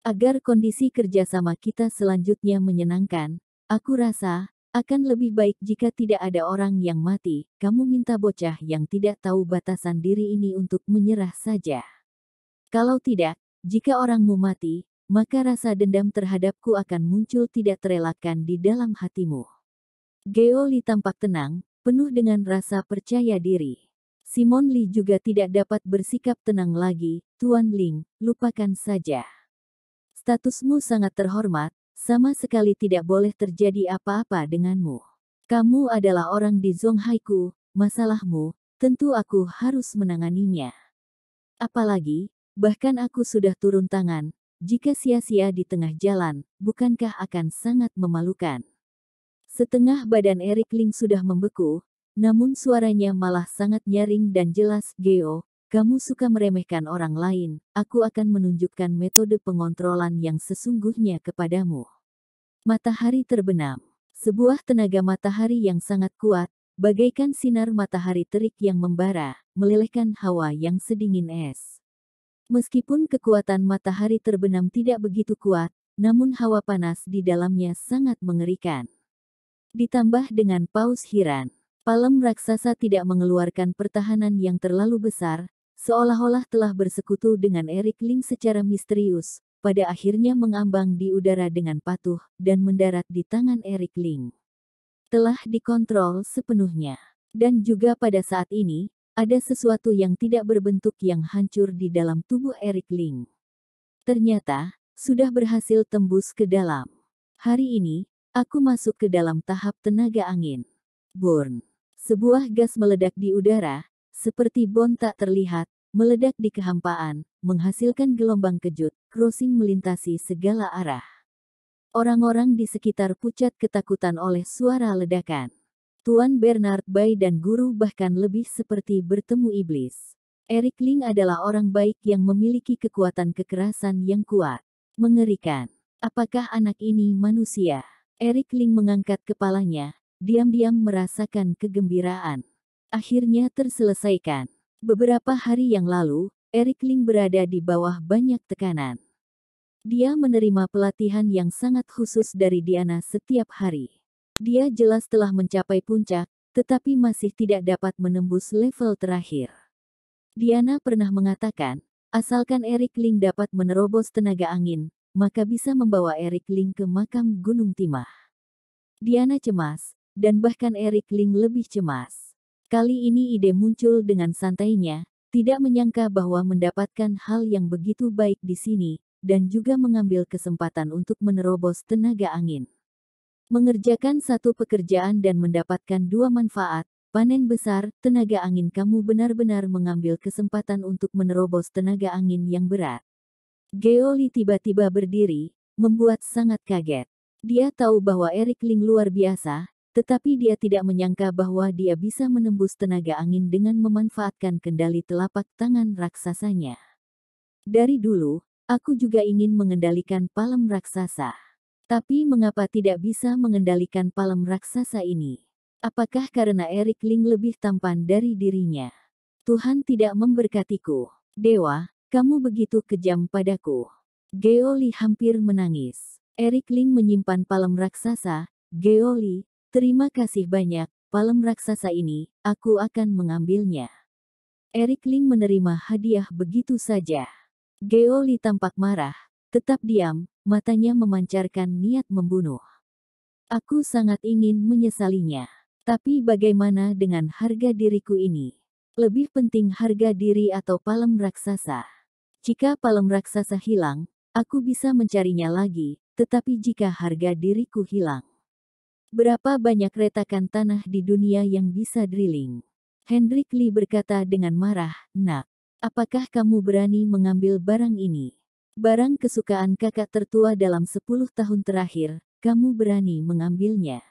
Agar kondisi kerjasama kita selanjutnya menyenangkan, aku rasa, akan lebih baik jika tidak ada orang yang mati. Kamu minta bocah yang tidak tahu batasan diri ini untuk menyerah saja. Kalau tidak, jika orangmu mati, maka rasa dendam terhadapku akan muncul tidak terelakkan di dalam hatimu. Geo Li tampak tenang, penuh dengan rasa percaya diri. Simon Lee juga tidak dapat bersikap tenang lagi. Tuan Ling, lupakan saja. Statusmu sangat terhormat, sama sekali tidak boleh terjadi apa-apa denganmu. Kamu adalah orang di Zonghaiku, masalahmu, tentu aku harus menanganinya. Apalagi, bahkan aku sudah turun tangan, jika sia-sia di tengah jalan, bukankah akan sangat memalukan? Setengah badan Eric Ling sudah membeku, namun suaranya malah sangat nyaring dan jelas. Geo, kamu suka meremehkan orang lain, aku akan menunjukkan metode pengontrolan yang sesungguhnya kepadamu. Matahari terbenam. Sebuah tenaga matahari yang sangat kuat, bagaikan sinar matahari terik yang membara, melelehkan hawa yang sedingin es. Meskipun kekuatan matahari terbenam tidak begitu kuat, namun hawa panas di dalamnya sangat mengerikan. Ditambah dengan paus Hiran. Palem raksasa tidak mengeluarkan pertahanan yang terlalu besar, seolah-olah telah bersekutu dengan Eric Ling secara misterius, pada akhirnya mengambang di udara dengan patuh, dan mendarat di tangan Eric Ling. Telah dikontrol sepenuhnya. Dan juga pada saat ini, ada sesuatu yang tidak berbentuk yang hancur di dalam tubuh Eric Ling. Ternyata, sudah berhasil tembus ke dalam. Hari ini, aku masuk ke dalam tahap tenaga angin. Burn. Sebuah gas meledak di udara, seperti bom tak terlihat, meledak di kehampaan, menghasilkan gelombang kejut, crossing melintasi segala arah. Orang-orang di sekitar pucat ketakutan oleh suara ledakan. Tuan Bernard Bai dan guru bahkan lebih seperti bertemu iblis. Eric Ling adalah orang baik yang memiliki kekuatan kekerasan yang kuat. Mengerikan. Apakah anak ini manusia? Eric Ling mengangkat kepalanya, diam-diam merasakan kegembiraan. Akhirnya terselesaikan. Beberapa hari yang lalu, Eric Ling berada di bawah banyak tekanan. Dia menerima pelatihan yang sangat khusus dari Diana setiap hari. Dia jelas telah mencapai puncak, tetapi masih tidak dapat menembus level terakhir. Diana pernah mengatakan, asalkan Eric Ling dapat menerobos tenaga angin, maka bisa membawa Eric Ling ke makam Gunung Timah. Diana cemas, dan bahkan Eric Ling lebih cemas. Kali ini ide muncul dengan santainya, Tidak menyangka bahwa mendapatkan hal yang begitu baik di sini, dan juga mengambil kesempatan untuk menerobos tenaga angin. Mengerjakan satu pekerjaan dan mendapatkan dua manfaat, panen besar, tenaga angin. Kamu benar-benar mengambil kesempatan untuk menerobos tenaga angin yang berat. Geoli tiba-tiba berdiri, membuat sangat kaget. Dia tahu bahwa Eric Ling luar biasa, tetapi dia tidak menyangka bahwa dia bisa menembus tenaga angin dengan memanfaatkan kendali telapak tangan raksasanya. Dari dulu, aku juga ingin mengendalikan palem raksasa. Tapi mengapa tidak bisa mengendalikan palem raksasa ini? Apakah karena Eric Ling lebih tampan dari dirinya? Tuhan tidak memberkatiku. Dewa, kamu begitu kejam padaku. Geoli hampir menangis. Eric Ling menyimpan palem raksasa. Geoli, terima kasih banyak, palem raksasa ini, aku akan mengambilnya. Eric Ling menerima hadiah begitu saja. Geoli tampak marah, tetap diam, matanya memancarkan niat membunuh. Aku sangat ingin menyesalinya. Tapi bagaimana dengan harga diriku ini? Lebih penting harga diri atau palem raksasa? Jika palem raksasa hilang, aku bisa mencarinya lagi, tetapi jika harga diriku hilang, berapa banyak retakan tanah di dunia yang bisa drilling? Hendrik Lee berkata dengan marah, "Nak, apakah kamu berani mengambil barang ini? Barang kesukaan kakak tertua dalam 10 tahun terakhir, kamu berani mengambilnya?"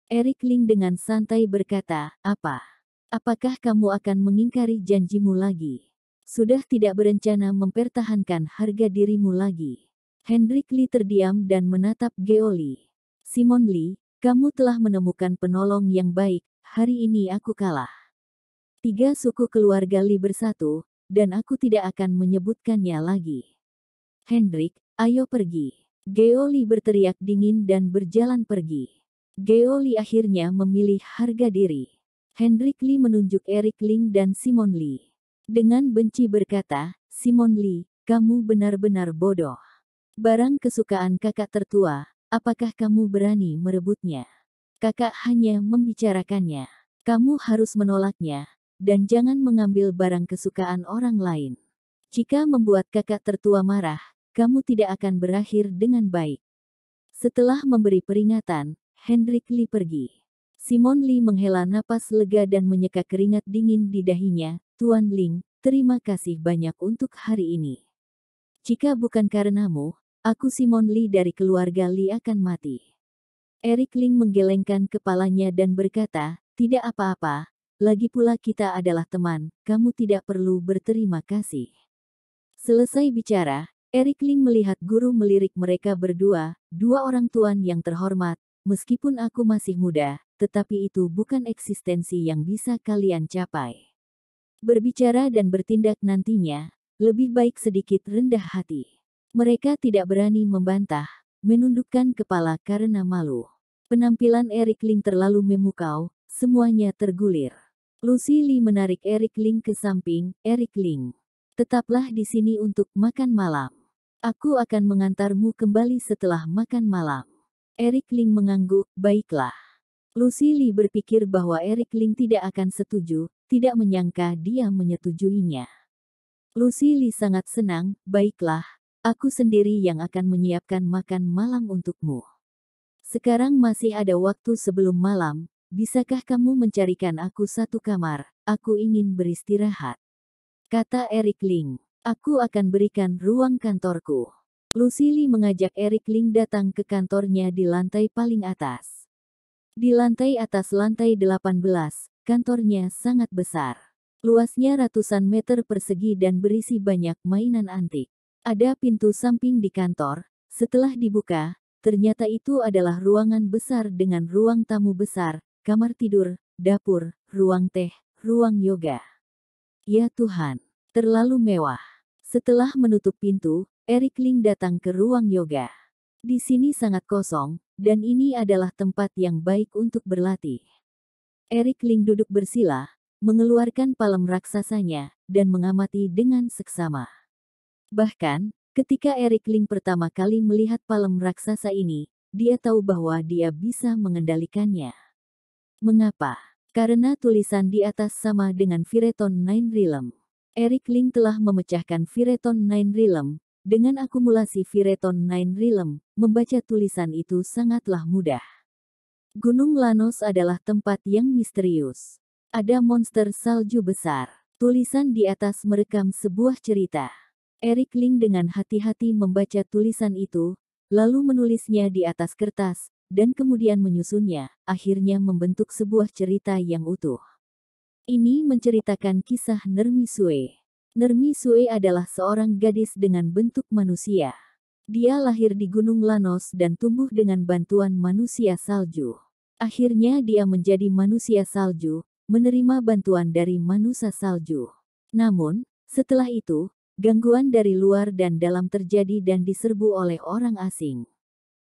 Eric Ling dengan santai berkata, "Apa? Apakah kamu akan mengingkari janjimu lagi? Sudah tidak berencana mempertahankan harga dirimu lagi?" Hendrik Lee terdiam dan menatap Geoli. "Simon Lee, kamu telah menemukan penolong yang baik, hari ini aku kalah. 3 suku keluarga Lee bersatu, dan aku tidak akan menyebutkannya lagi. Hendrik, ayo pergi." Geoli berteriak dingin dan berjalan pergi. Geoli akhirnya memilih harga diri. Hendrik Lee menunjuk Eric Ling dan Simon Lee. Dengan benci berkata, "Simon Lee, kamu benar-benar bodoh. Barang kesukaan kakak tertua, apakah kamu berani merebutnya? Kakak hanya membicarakannya. Kamu harus menolaknya, dan jangan mengambil barang kesukaan orang lain. Jika membuat kakak tertua marah, kamu tidak akan berakhir dengan baik." Setelah memberi peringatan, Hendrik Lee pergi. Simon Lee menghela napas lega dan menyeka keringat dingin di dahinya. "Tuan Ling, terima kasih banyak untuk hari ini. Jika bukan karenamu, aku Simon Lee dari keluarga Lee akan mati." Eric Ling menggelengkan kepalanya dan berkata, "Tidak apa-apa, lagi pula kita adalah teman, kamu tidak perlu berterima kasih." Selesai bicara, Eric Ling melihat guru melirik mereka berdua, "Dua orang tuan yang terhormat, meskipun aku masih muda, tetapi itu bukan eksistensi yang bisa kalian capai. Berbicara dan bertindak nantinya, lebih baik sedikit rendah hati." Mereka tidak berani membantah, menundukkan kepala karena malu. Penampilan Eric Ling terlalu memukau, semuanya tergulir. Lucy Lee menarik Eric Ling ke samping. "Eric Ling, tetaplah di sini untuk makan malam. Aku akan mengantarmu kembali setelah makan malam." Eric Ling mengangguk, "Baiklah." Lucy Lee berpikir bahwa Eric Ling tidak akan setuju, tidak menyangka dia menyetujuinya. Lucy Lee sangat senang, "Baiklah, aku sendiri yang akan menyiapkan makan malam untukmu. Sekarang masih ada waktu sebelum malam, bisakah kamu mencarikan aku satu kamar, aku ingin beristirahat," kata Eric Ling. "Aku akan berikan ruang kantorku." Lucy Lee mengajak Eric Ling datang ke kantornya di lantai paling atas. Di lantai atas lantai 18, kantornya sangat besar. Luasnya ratusan meter persegi dan berisi banyak mainan antik. Ada pintu samping di kantor, setelah dibuka, ternyata itu adalah ruangan besar dengan ruang tamu besar, kamar tidur, dapur, ruang teh, ruang yoga. Ya Tuhan, terlalu mewah. Setelah menutup pintu, Eric Ling datang ke ruang yoga. Di sini sangat kosong, dan ini adalah tempat yang baik untuk berlatih. Eric Ling duduk bersila, mengeluarkan palem raksasanya, dan mengamati dengan seksama. Bahkan, ketika Eric Ling pertama kali melihat palem raksasa ini, dia tahu bahwa dia bisa mengendalikannya. Mengapa? Karena tulisan di atas sama dengan Vireton Nine Realm. Eric Ling telah memecahkan Viriton Nine Realm. Dengan akumulasi Viriton Nine Realm, membaca tulisan itu sangatlah mudah. Gunung Lanos adalah tempat yang misterius. Ada monster salju besar. Tulisan di atas merekam sebuah cerita. Eric Ling dengan hati-hati membaca tulisan itu, lalu menulisnya di atas kertas, dan kemudian menyusunnya, akhirnya membentuk sebuah cerita yang utuh. Ini menceritakan kisah Nermi Sue. Nermi Sue adalah seorang gadis dengan bentuk manusia. Dia lahir di Gunung Lanos dan tumbuh dengan bantuan manusia salju. Akhirnya dia menjadi manusia salju, menerima bantuan dari manusia salju. Namun, setelah itu, gangguan dari luar dan dalam terjadi dan diserbu oleh orang asing.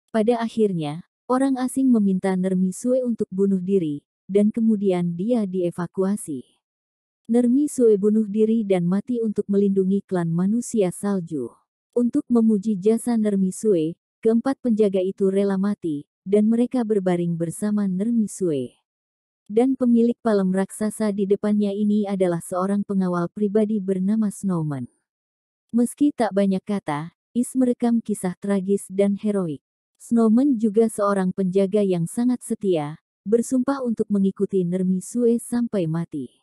Pada akhirnya, orang asing meminta Nermi Sue untuk bunuh diri, dan kemudian dia dievakuasi. Nermi Sue bunuh diri dan mati untuk melindungi klan manusia salju. Untuk memuji jasa Nermi Sue, keempat penjaga itu rela mati, dan mereka berbaring bersama Nermi Sue. Dan pemilik palem raksasa di depannya ini adalah seorang pengawal pribadi bernama Snowman. Meski tak banyak kata, Is merekam kisah tragis dan heroik. Snowman juga seorang penjaga yang sangat setia, bersumpah untuk mengikuti Nermi Sue sampai mati.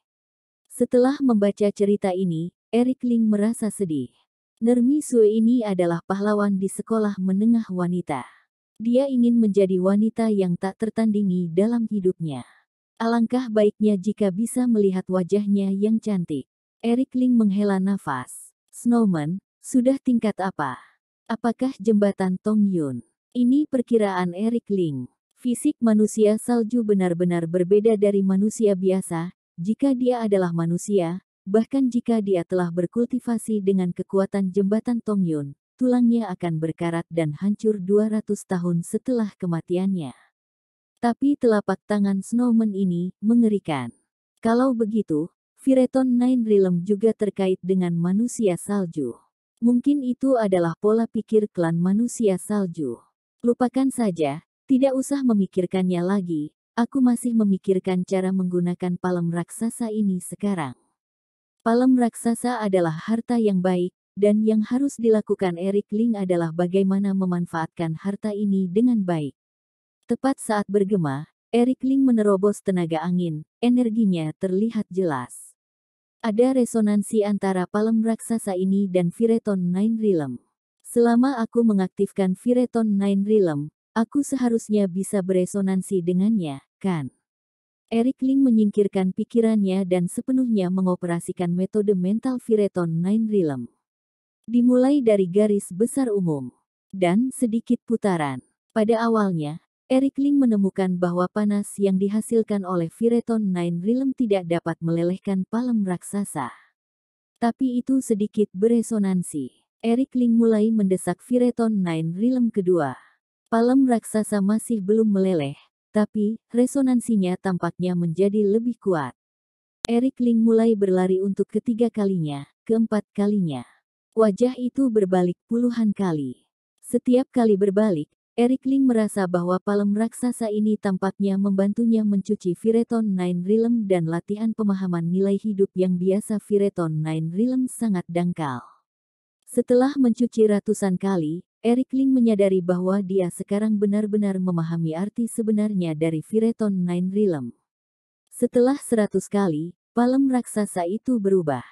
Setelah membaca cerita ini, Eric Ling merasa sedih. Nermi Sue ini adalah pahlawan di sekolah menengah wanita. Dia ingin menjadi wanita yang tak tertandingi dalam hidupnya. Alangkah baiknya jika bisa melihat wajahnya yang cantik. Eric Ling menghela nafas. Snowman, sudah tingkat apa? Apakah jembatan Tongyun? Ini perkiraan Eric Ling. Fisik manusia salju benar-benar berbeda dari manusia biasa, jika dia adalah manusia, bahkan jika dia telah berkultivasi dengan kekuatan jembatan Tongyun, tulangnya akan berkarat dan hancur 200 tahun setelah kematiannya. Tapi telapak tangan Snowman ini mengerikan. Kalau begitu, Viriton Nine Realm juga terkait dengan manusia salju. Mungkin itu adalah pola pikir klan manusia salju. Lupakan saja. Tidak usah memikirkannya lagi, aku masih memikirkan cara menggunakan palem raksasa ini sekarang. Palem raksasa adalah harta yang baik, dan yang harus dilakukan Eric Ling adalah bagaimana memanfaatkan harta ini dengan baik. Tepat saat bergema, Eric Ling menerobos tenaga angin, energinya terlihat jelas. Ada resonansi antara palem raksasa ini dan Viriton Nine Realm. Selama aku mengaktifkan Viriton Nine Realm, aku seharusnya bisa beresonansi dengannya, kan? Eric Ling menyingkirkan pikirannya dan sepenuhnya mengoperasikan metode mental Viriton Nine Realm. Dimulai dari garis besar umum dan sedikit putaran. Pada awalnya, Eric Ling menemukan bahwa panas yang dihasilkan oleh Viriton Nine Realm tidak dapat melelehkan palem raksasa. Tapi itu sedikit beresonansi. Eric Ling mulai mendesak Viriton Nine Realm kedua. Palem raksasa masih belum meleleh, tapi resonansinya tampaknya menjadi lebih kuat. Eric Ling mulai berlari untuk ketiga kalinya, keempat kalinya. Wajah itu berbalik puluhan kali. Setiap kali berbalik, Eric Ling merasa bahwa palem raksasa ini tampaknya membantunya mencuci Viriton Nine Realm dan latihan pemahaman nilai hidup yang biasa Viriton Nine Realm sangat dangkal. Setelah mencuci ratusan kali, Eric Ling menyadari bahwa dia sekarang benar-benar memahami arti sebenarnya dari Viriton Nine Realm. Setelah 100 kali, palem raksasa itu berubah.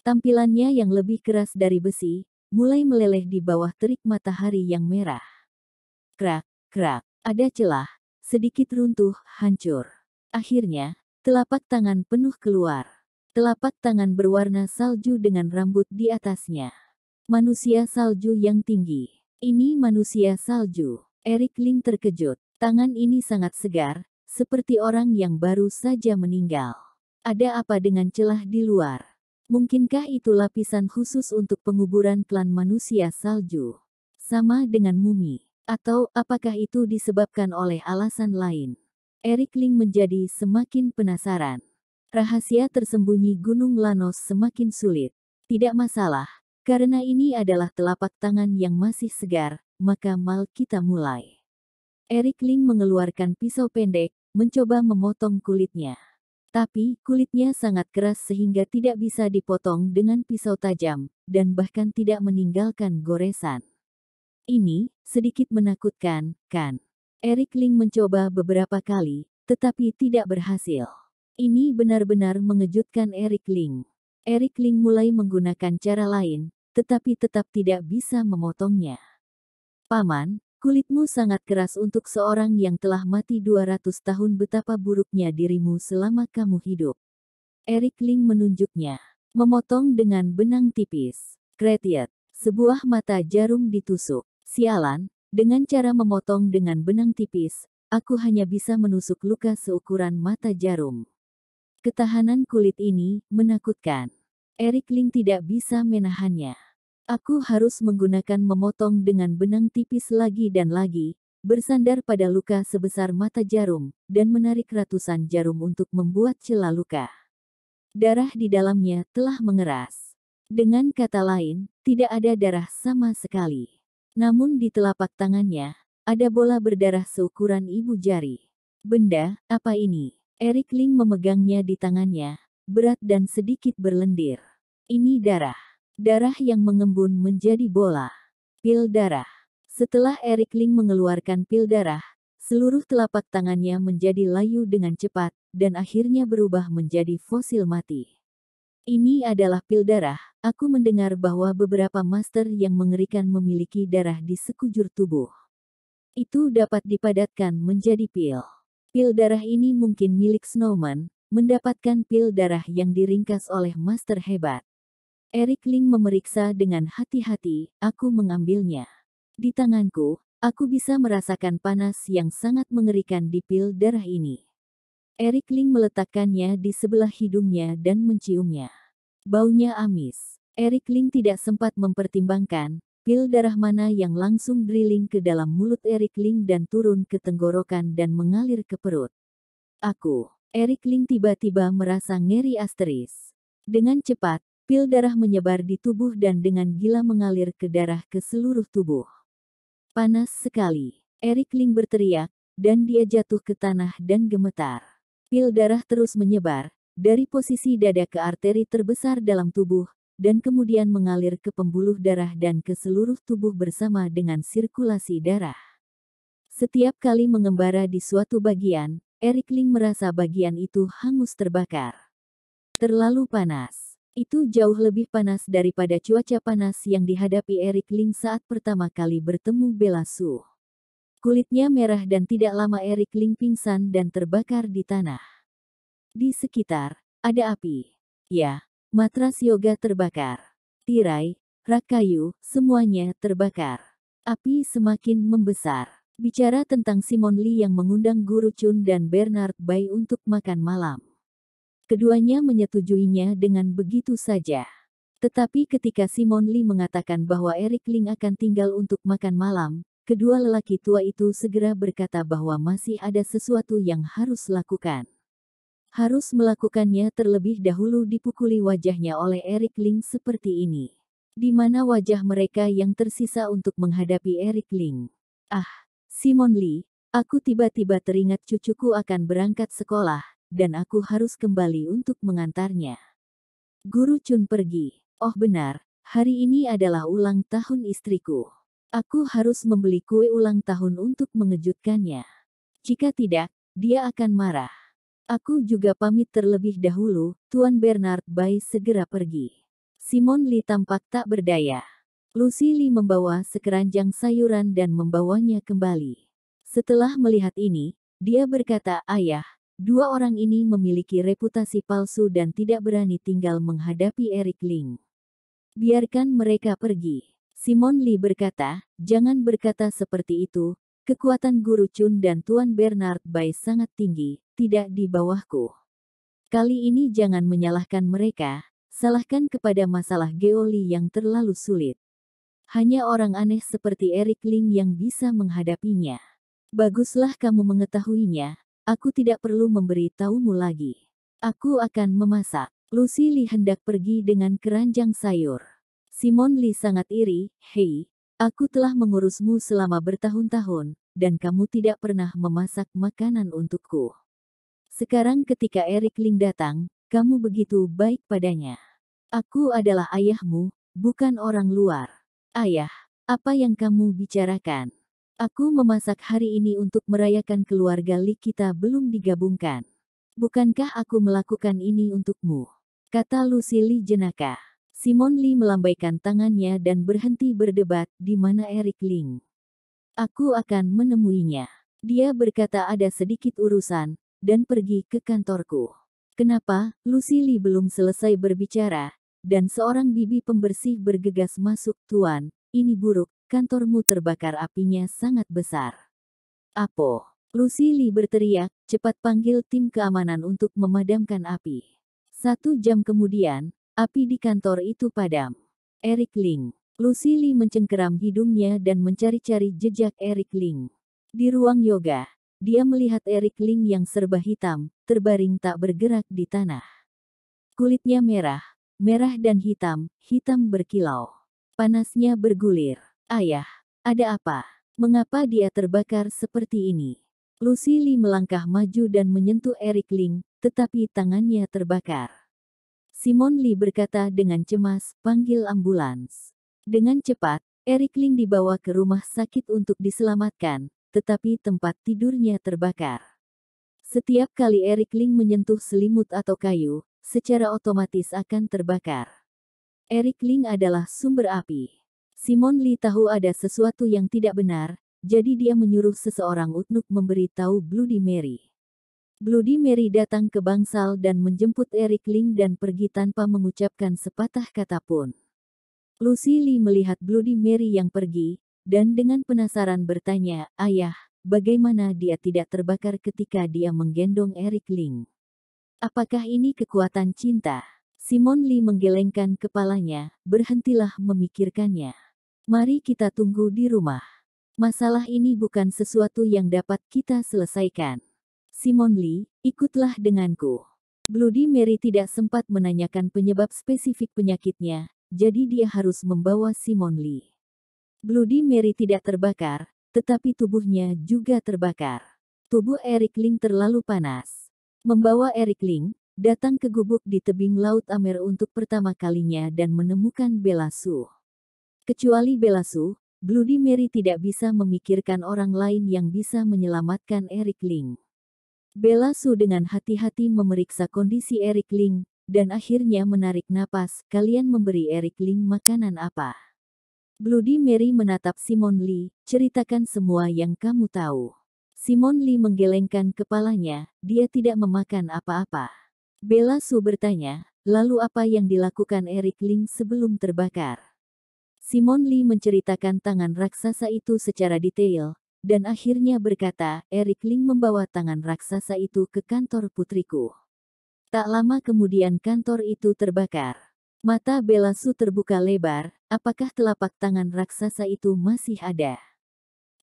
Tampilannya yang lebih keras dari besi, mulai meleleh di bawah terik matahari yang merah. Krak, krak, ada celah, sedikit runtuh, hancur. Akhirnya, telapak tangan penuh keluar. Telapak tangan berwarna salju dengan rambut di atasnya. Manusia salju yang tinggi. Ini manusia salju. Eric Ling terkejut. Tangan ini sangat segar, seperti orang yang baru saja meninggal. Ada apa dengan celah di luar? Mungkinkah itu lapisan khusus untuk penguburan klan manusia salju? Sama dengan mumi. Atau apakah itu disebabkan oleh alasan lain? Eric Ling menjadi semakin penasaran. Rahasia tersembunyi Gunung Lanos semakin sulit. Tidak masalah. Karena ini adalah telapak tangan yang masih segar, maka mal kita mulai. Eric Ling mengeluarkan pisau pendek, mencoba memotong kulitnya. Tapi, kulitnya sangat keras sehingga tidak bisa dipotong dengan pisau tajam, dan bahkan tidak meninggalkan goresan. Ini, sedikit menakutkan, kan? Eric Ling mencoba beberapa kali, tetapi tidak berhasil. Ini benar-benar mengejutkan Eric Ling. Eric Ling mulai menggunakan cara lain, tetapi tetap tidak bisa memotongnya. Paman, kulitmu sangat keras untuk seorang yang telah mati 200 tahun. Betapa buruknya dirimu selama kamu hidup. Eric Ling menunjuknya. Memotong dengan benang tipis. Kretiet. Sebuah mata jarum ditusuk. Sialan, dengan cara memotong dengan benang tipis, aku hanya bisa menusuk luka seukuran mata jarum. Ketahanan kulit ini menakutkan. Eric Ling tidak bisa menahannya. Aku harus menggunakan memotong dengan benang tipis lagi dan lagi, bersandar pada luka sebesar mata jarum, dan menarik ratusan jarum untuk membuat celah luka. Darah di dalamnya telah mengeras. Dengan kata lain, tidak ada darah sama sekali. Namun di telapak tangannya, ada bola berdarah seukuran ibu jari. Benda, apa ini? Eric Ling memegangnya di tangannya, berat dan sedikit berlendir. Ini darah. Darah yang mengembun menjadi bola. Pil darah. Setelah Eric Ling mengeluarkan pil darah, seluruh telapak tangannya menjadi layu dengan cepat, dan akhirnya berubah menjadi fosil mati. Ini adalah pil darah. Aku mendengar bahwa beberapa master yang mengerikan memiliki darah di sekujur tubuh. Itu dapat dipadatkan menjadi pil. Pil darah ini mungkin milik Snowman, mendapatkan pil darah yang diringkas oleh master hebat. Eric Ling memeriksa dengan hati-hati, aku mengambilnya. Di tanganku, aku bisa merasakan panas yang sangat mengerikan di pil darah ini. Eric Ling meletakkannya di sebelah hidungnya dan menciumnya. Baunya amis. Eric Ling tidak sempat mempertimbangkan pil darah mana yang langsung drilling ke dalam mulut Eric Ling dan turun ke tenggorokan dan mengalir ke perut. Eric Ling tiba-tiba merasa ngeri asteris. Dengan cepat, pil darah menyebar di tubuh dan dengan gila mengalir ke darah ke seluruh tubuh. Panas sekali. Eric Ling berteriak, dan dia jatuh ke tanah dan gemetar. Pil darah terus menyebar, dari posisi dada ke arteri terbesar dalam tubuh, dan kemudian mengalir ke pembuluh darah dan ke seluruh tubuh bersama dengan sirkulasi darah. Setiap kali mengembara di suatu bagian, Eric Ling merasa bagian itu hangus terbakar. Terlalu panas. Itu jauh lebih panas daripada cuaca panas yang dihadapi Eric Ling saat pertama kali bertemu Bella Su. Kulitnya merah dan tidak lama Eric Ling pingsan dan terbakar di tanah. Di sekitar, ada api. Ya, matras yoga terbakar. Tirai, rak kayu, semuanya terbakar. Api semakin membesar. Bicara tentang Simon Lee yang mengundang Guru Chun dan Bernard Bai untuk makan malam. Keduanya menyetujuinya dengan begitu saja. Tetapi ketika Simon Lee mengatakan bahwa Eric Ling akan tinggal untuk makan malam, kedua lelaki tua itu segera berkata bahwa masih ada sesuatu yang harus lakukan. Harus melakukannya terlebih dahulu. Dipukuli wajahnya oleh Eric Ling seperti ini. Di mana wajah mereka yang tersisa untuk menghadapi Eric Ling? Ah, Simon Lee, aku tiba-tiba teringat cucuku akan berangkat sekolah, dan aku harus kembali untuk mengantarnya. Guru Chun pergi. Oh benar, hari ini adalah ulang tahun istriku. Aku harus membeli kue ulang tahun untuk mengejutkannya. Jika tidak, dia akan marah. Aku juga pamit terlebih dahulu. Tuan Bernard Bai segera pergi. Simon Lee tampak tak berdaya. Lucy Lee membawa sekeranjang sayuran dan membawanya kembali. Setelah melihat ini, dia berkata, "Ayah, dua orang ini memiliki reputasi palsu dan tidak berani tinggal menghadapi Eric Ling. Biarkan mereka pergi." Simon Lee berkata, "Jangan berkata seperti itu. Kekuatan Guru Chun dan Tuan Bernard Bai sangat tinggi, tidak di bawahku. Kali ini jangan menyalahkan mereka, salahkan kepada masalah Geoli yang terlalu sulit. Hanya orang aneh seperti Eric Ling yang bisa menghadapinya. Baguslah kamu mengetahuinya, aku tidak perlu memberi tahumu lagi. Aku akan memasak." Lucy Lee hendak pergi dengan keranjang sayur. Simon Lee sangat iri, "Hei, aku telah mengurusmu selama bertahun-tahun, dan kamu tidak pernah memasak makanan untukku. Sekarang ketika Eric Ling datang, kamu begitu baik padanya. Aku adalah ayahmu, bukan orang luar. Ayah, apa yang kamu bicarakan? Aku memasak hari ini untuk merayakan keluarga Li kita belum digabungkan. Bukankah aku melakukan ini untukmu? Kata Lucy Li jenaka. Simon Li melambaikan tangannya dan berhenti berdebat di mana Eric Ling. Aku akan menemuinya. Dia berkata ada sedikit urusan, dan pergi ke kantorku. Kenapa? Lucy Li belum selesai berbicara, dan seorang bibi pembersih bergegas masuk. Tuan, ini buruk, kantormu terbakar apinya sangat besar. Apo? Lucy Li berteriak, cepat panggil tim keamanan untuk memadamkan api. 1 jam kemudian, api di kantor itu padam. Eric Ling. Lucy Li mencengkeram hidungnya dan mencari-cari jejak Eric Ling. Di ruang yoga, dia melihat Eric Ling yang serba hitam, terbaring tak bergerak di tanah. Kulitnya merah, merah dan hitam, hitam berkilau. Panasnya bergulir. Ayah, ada apa? Mengapa dia terbakar seperti ini? Lucy Li melangkah maju dan menyentuh Eric Ling, tetapi tangannya terbakar. Simon Li berkata dengan cemas, panggil ambulans. Dengan cepat, Eric Ling dibawa ke rumah sakit untuk diselamatkan, tetapi tempat tidurnya terbakar. Setiap kali Eric Ling menyentuh selimut atau kayu, secara otomatis akan terbakar. Eric Ling adalah sumber api. Simon Li tahu ada sesuatu yang tidak benar, jadi dia menyuruh seseorang untuk memberi tahu Bloody Mary. Bloody Mary datang ke bangsal dan menjemput Eric Ling dan pergi tanpa mengucapkan sepatah kata pun. Lucy Li melihat Bloody Mary yang pergi, dan dengan penasaran bertanya, ayah, bagaimana dia tidak terbakar ketika dia menggendong Eric Ling? Apakah ini kekuatan cinta? Simon Li menggelengkan kepalanya, berhentilah memikirkannya. Mari kita tunggu di rumah. Masalah ini bukan sesuatu yang dapat kita selesaikan. Simon Li, ikutlah denganku. Bloody Mary tidak sempat menanyakan penyebab spesifik penyakitnya, jadi dia harus membawa Simon Li. Bloody Mary tidak terbakar, tetapi tubuhnya juga terbakar. Tubuh Eric Ling terlalu panas. Membawa Eric Ling, datang ke gubuk di tebing Laut Amer untuk pertama kalinya dan menemukan Bella Su. Kecuali Bella Su, Bloody Mary tidak bisa memikirkan orang lain yang bisa menyelamatkan Eric Ling. Bella Su dengan hati-hati memeriksa kondisi Eric Ling, dan akhirnya menarik napas, kalian memberi Eric Ling makanan apa? Bloody Mary menatap Simon Li, ceritakan semua yang kamu tahu. Simon Li menggelengkan kepalanya, dia tidak memakan apa-apa. Bella Su bertanya, lalu apa yang dilakukan Eric Ling sebelum terbakar? Simon Li menceritakan tangan raksasa itu secara detail, dan akhirnya berkata, Eric Ling membawa tangan raksasa itu ke kantor putriku. Tak lama kemudian kantor itu terbakar. Mata Bella Su terbuka lebar, apakah telapak tangan raksasa itu masih ada?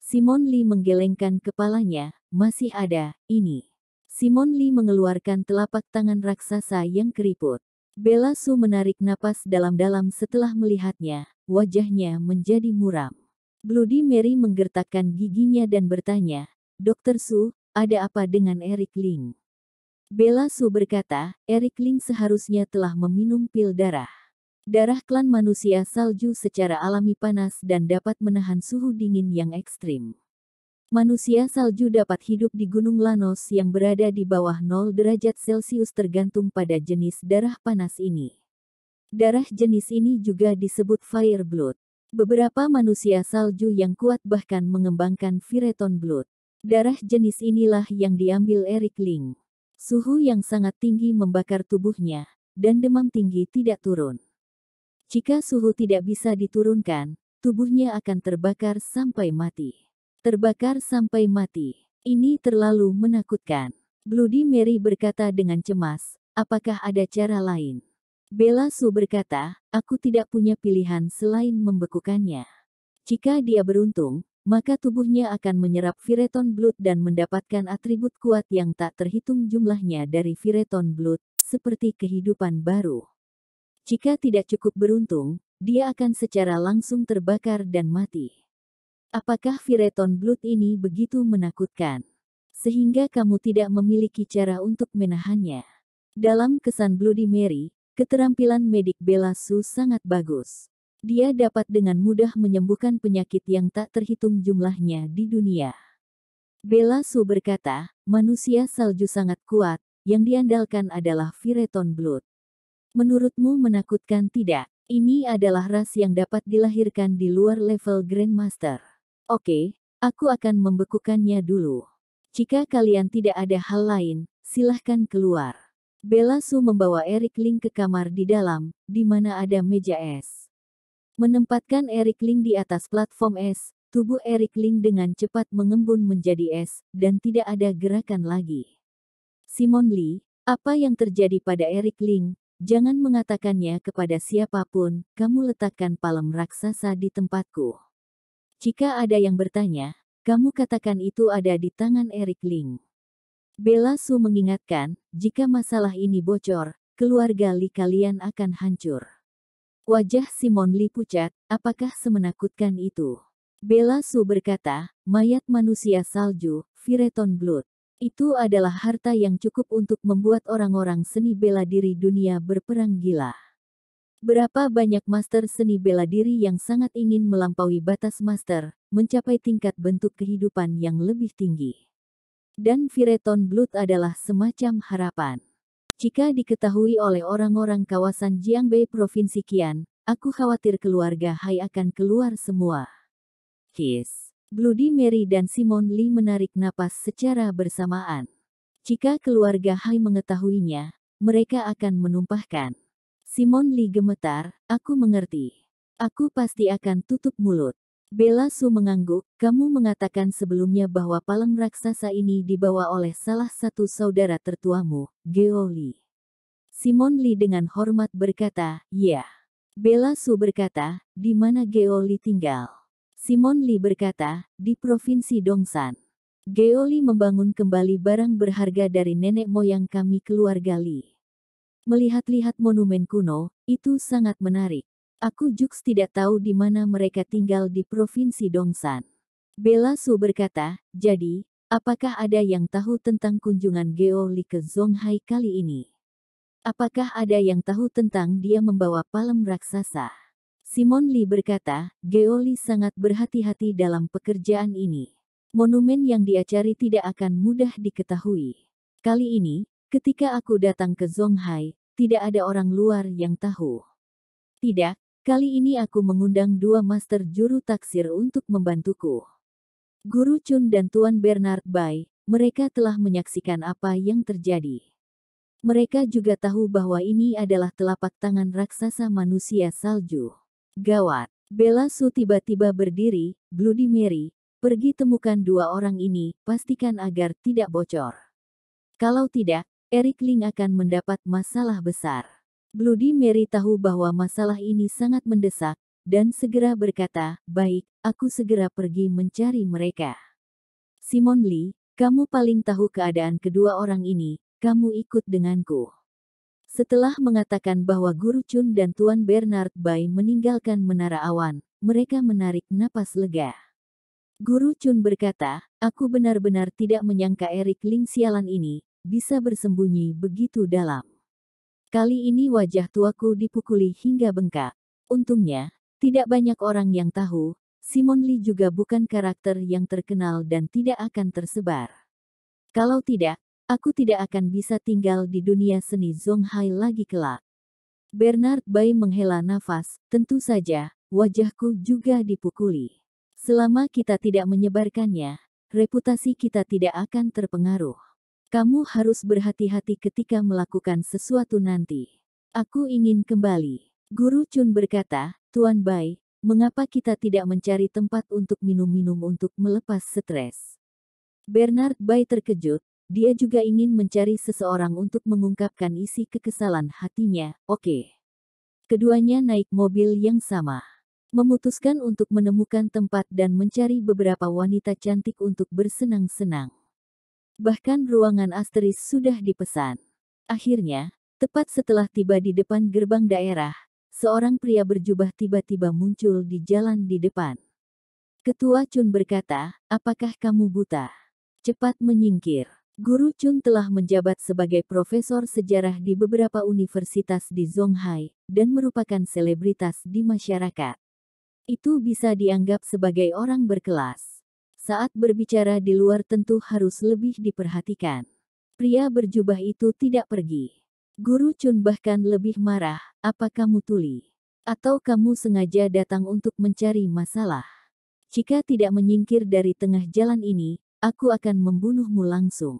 Simon Li menggelengkan kepalanya, masih ada, ini. Simon Li mengeluarkan telapak tangan raksasa yang keriput. Bella Su menarik napas dalam-dalam setelah melihatnya, wajahnya menjadi muram. Bloody Mary menggertakkan giginya dan bertanya, Dokter Su, ada apa dengan Eric Ling? Bella Su berkata, Eric Ling seharusnya telah meminum pil darah. Darah klan manusia salju secara alami panas dan dapat menahan suhu dingin yang ekstrim. Manusia salju dapat hidup di Gunung Lanos yang berada di bawah 0 derajat Celcius tergantung pada jenis darah panas ini. Darah jenis ini juga disebut Fire Blood. Beberapa manusia salju yang kuat bahkan mengembangkan Phyreton Blood. Darah jenis inilah yang diambil Eric Ling. Suhu yang sangat tinggi membakar tubuhnya, dan demam tinggi tidak turun. Jika suhu tidak bisa diturunkan, tubuhnya akan terbakar sampai mati. Terbakar sampai mati. Ini terlalu menakutkan. Bloody Mary berkata dengan cemas, apakah ada cara lain? Bella Su berkata, aku tidak punya pilihan selain membekukannya. Jika dia beruntung, maka tubuhnya akan menyerap Phyreton Blood dan mendapatkan atribut kuat yang tak terhitung jumlahnya dari Phyreton Blood, seperti kehidupan baru. Jika tidak cukup beruntung, dia akan secara langsung terbakar dan mati. Apakah Phyreton Blood ini begitu menakutkan? sehingga kamu tidak memiliki cara untuk menahannya. Dalam kesan Bloody Mary, keterampilan medik Bella Sue sangat bagus. Dia dapat dengan mudah menyembuhkan penyakit yang tak terhitung jumlahnya di dunia. Bella Sue berkata, manusia salju sangat kuat, yang diandalkan adalah Phyreton Blood. Menurutmu menakutkan tidak? Ini adalah ras yang dapat dilahirkan di luar level Grandmaster. Oke, aku akan membekukannya dulu. Jika kalian tidak ada hal lain, silahkan keluar. Bella Sue membawa Eric Ling ke kamar di dalam, di mana ada meja es. Menempatkan Eric Ling di atas platform es, tubuh Eric Ling dengan cepat mengembun menjadi es, dan tidak ada gerakan lagi. Simon Lee, apa yang terjadi pada Eric Ling? Jangan mengatakannya kepada siapapun, kamu letakkan palem raksasa di tempatku. Jika ada yang bertanya, kamu katakan itu ada di tangan Eric Ling. Bella Sue mengingatkan, jika masalah ini bocor, keluarga Lee kalian akan hancur. Wajah Simon Lee pucat, apakah semenakutkan itu? Bella Sue berkata, mayat manusia salju, Phyreton Blood. Itu adalah harta yang cukup untuk membuat orang-orang seni bela diri dunia berperang gila. Berapa banyak master seni bela diri yang sangat ingin melampaui batas master, mencapai tingkat bentuk kehidupan yang lebih tinggi. Dan Phyreton Blood adalah semacam harapan. Jika diketahui oleh orang-orang kawasan Jiangbei Provinsi Qian, aku khawatir keluarga Hai akan keluar semua. Kiss. Bloody Mary dan Simon Lee menarik napas secara bersamaan. Jika keluarga Hai mengetahuinya, mereka akan menumpahkan. Simon Lee gemetar, aku mengerti. Aku pasti akan tutup mulut. Bella Sue mengangguk, kamu mengatakan sebelumnya bahwa palem raksasa ini dibawa oleh salah satu saudara tertuamu, Geo Lee. Simon Lee dengan hormat berkata, ya. Bella Sue berkata, di mana Geo Lee tinggal? Simon Lee berkata, di Provinsi Dongsan. Geo Lee membangun kembali barang berharga dari nenek moyang kami keluarga Lee. Melihat-lihat monumen kuno, itu sangat menarik. Aku Jux tidak tahu di mana mereka tinggal di Provinsi Dongsan. Bella Sue berkata, jadi, apakah ada yang tahu tentang kunjungan Geo Lee ke Zonghai kali ini? Apakah ada yang tahu tentang dia membawa palem raksasa? Simon Lee berkata, Geo Lee sangat berhati-hati dalam pekerjaan ini. Monumen yang dia cari tidak akan mudah diketahui. Kali ini, ketika aku datang ke Zonghai, tidak ada orang luar yang tahu. Tidak. Kali ini aku mengundang dua master juru taksir untuk membantuku. Guru Chun dan Tuan Bernard Bai, mereka telah menyaksikan apa yang terjadi. Mereka juga tahu bahwa ini adalah telapak tangan raksasa manusia salju. Gawat. Bella Sue tiba-tiba berdiri, Bloody Mary, pergi temukan dua orang ini, pastikan agar tidak bocor. Kalau tidak, Eric Ling akan mendapat masalah besar. Bloody Mary tahu bahwa masalah ini sangat mendesak, dan segera berkata, baik, aku segera pergi mencari mereka. Simon Lee, kamu paling tahu keadaan kedua orang ini, kamu ikut denganku. Setelah mengatakan bahwa Guru Chun dan Tuan Bernard Bai meninggalkan Menara Awan, mereka menarik napas lega. Guru Chun berkata, aku benar-benar tidak menyangka Eric Ling sialan ini, bisa bersembunyi begitu dalam. Kali ini wajah tuaku dipukuli hingga bengkak. Untungnya, tidak banyak orang yang tahu, Simon Lee juga bukan karakter yang terkenal dan tidak akan tersebar. Kalau tidak, aku tidak akan bisa tinggal di dunia seni Zonghai lagi kelak. Bernard Bai menghela nafas, tentu saja, wajahku juga dipukuli. Selama kita tidak menyebarkannya, reputasi kita tidak akan terpengaruh. Kamu harus berhati-hati ketika melakukan sesuatu nanti. Aku ingin kembali. Guru Chun berkata, Tuan Bai, mengapa kita tidak mencari tempat untuk minum-minum untuk melepas stres? Bernard Bai terkejut, dia juga ingin mencari seseorang untuk mengungkapkan isi kekesalan hatinya. Oke. Keduanya naik mobil yang sama. Memutuskan untuk menemukan tempat dan mencari beberapa wanita cantik untuk bersenang-senang. Bahkan ruangan asteris sudah dipesan. Akhirnya, tepat setelah tiba di depan gerbang daerah, seorang pria berjubah tiba-tiba muncul di jalan di depan. Ketua Chun berkata, apakah kamu buta? cepat menyingkir. Guru Chun telah menjabat sebagai profesor sejarah di beberapa universitas di Zhonghai dan merupakan selebritas di masyarakat. Itu bisa dianggap sebagai orang berkelas. Saat berbicara di luar tentu harus lebih diperhatikan. Pria berjubah itu tidak pergi. Guru Chun bahkan lebih marah, "Apa kamu tuli? Atau kamu sengaja datang untuk mencari masalah? Jika tidak menyingkir dari tengah jalan ini, aku akan membunuhmu langsung."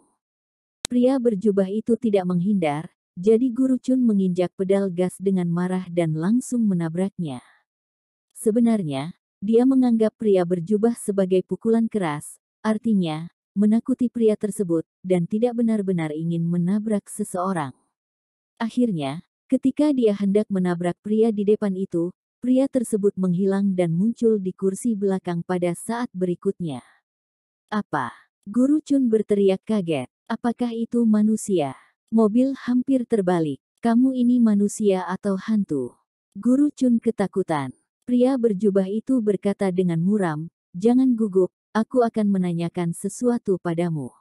Pria berjubah itu tidak menghindar, jadi Guru Chun menginjak pedal gas dengan marah dan langsung menabraknya. Sebenarnya, dia menganggap pria berjubah sebagai pukulan keras, artinya, menakuti pria tersebut, dan tidak benar-benar ingin menabrak seseorang. Akhirnya, ketika dia hendak menabrak pria di depan itu, pria tersebut menghilang dan muncul di kursi belakang pada saat berikutnya. "Apa?" Guru Chun berteriak kaget. "Apakah itu manusia?" Mobil hampir terbalik. "Kamu ini manusia atau hantu?" Guru Chun ketakutan. Pria berjubah itu berkata dengan muram, "Jangan gugup, aku akan menanyakan sesuatu padamu.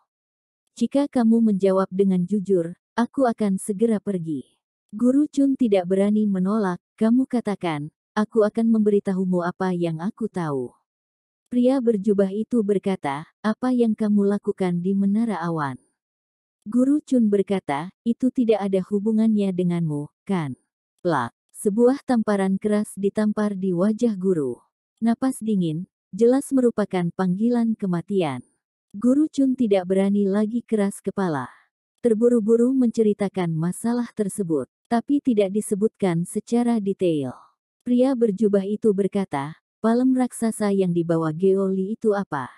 Jika kamu menjawab dengan jujur, aku akan segera pergi." Guru Chun tidak berani menolak, "Kamu katakan, aku akan memberitahumu apa yang aku tahu." Pria berjubah itu berkata, "Apa yang kamu lakukan di Menara Awan?" Guru Chun berkata, "Itu tidak ada hubungannya denganmu, kan?" Plak. Sebuah tamparan keras ditampar di wajah guru. Napas dingin, jelas merupakan panggilan kematian. Guru Chun tidak berani lagi keras kepala. Terburu-buru menceritakan masalah tersebut, tapi tidak disebutkan secara detail. Pria berjubah itu berkata, "Palem raksasa yang dibawa Geoli itu apa?"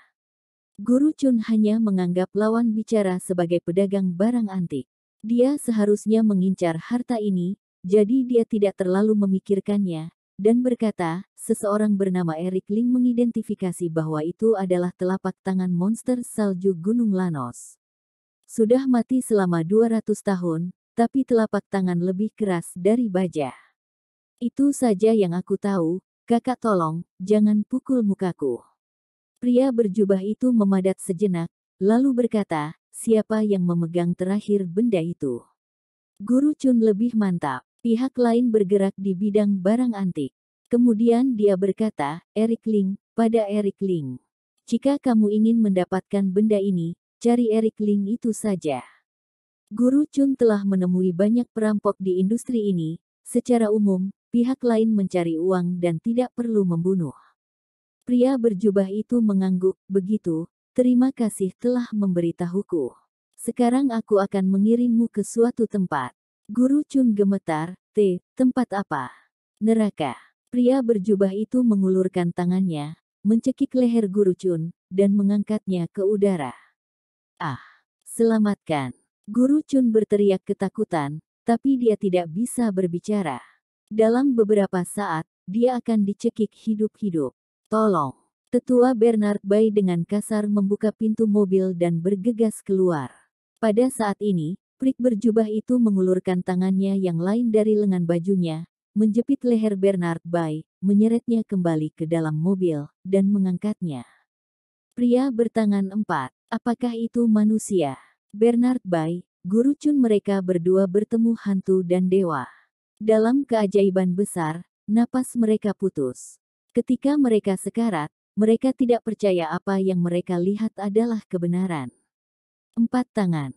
Guru Chun hanya menganggap lawan bicara sebagai pedagang barang antik. Dia seharusnya mengincar harta ini, jadi dia tidak terlalu memikirkannya, dan berkata, "Seseorang bernama Eric Ling mengidentifikasi bahwa itu adalah telapak tangan monster salju Gunung Lanos. Sudah mati selama 200 tahun, tapi telapak tangan lebih keras dari baja. Itu saja yang aku tahu, kakak tolong, jangan pukul mukaku." Pria berjubah itu memadat sejenak, lalu berkata, "Siapa yang memegang terakhir benda itu?" Guru Chun lebih mantap. Pihak lain bergerak di bidang barang antik. Kemudian dia berkata, "Eric Ling, pada Eric Ling. Jika kamu ingin mendapatkan benda ini, cari Eric Ling itu saja." Guru Chun telah menemui banyak perampok di industri ini. Secara umum, pihak lain mencari uang dan tidak perlu membunuh. Pria berjubah itu mengangguk, "Begitu, terima kasih telah memberitahuku. Sekarang aku akan mengirimmu ke suatu tempat." Guru Chun gemetar, Tempat apa?" "Neraka." Pria berjubah itu mengulurkan tangannya, mencekik leher Guru Chun, dan mengangkatnya ke udara. "Ah! Selamatkan!" Guru Chun berteriak ketakutan, tapi dia tidak bisa berbicara. Dalam beberapa saat, dia akan dicekik hidup-hidup. "Tolong!" Tetua Bernard Bai dengan kasar membuka pintu mobil dan bergegas keluar. Pada saat ini, prik berjubah itu mengulurkan tangannya yang lain dari lengan bajunya, menjepit leher Bernard Bai, menyeretnya kembali ke dalam mobil, dan mengangkatnya. Pria bertangan empat. Apakah itu manusia? Bernard Bai, Guru Chun, mereka berdua bertemu hantu dan dewa. Dalam keajaiban besar, napas mereka putus. Ketika mereka sekarat, mereka tidak percaya apa yang mereka lihat adalah kebenaran. Empat tangan.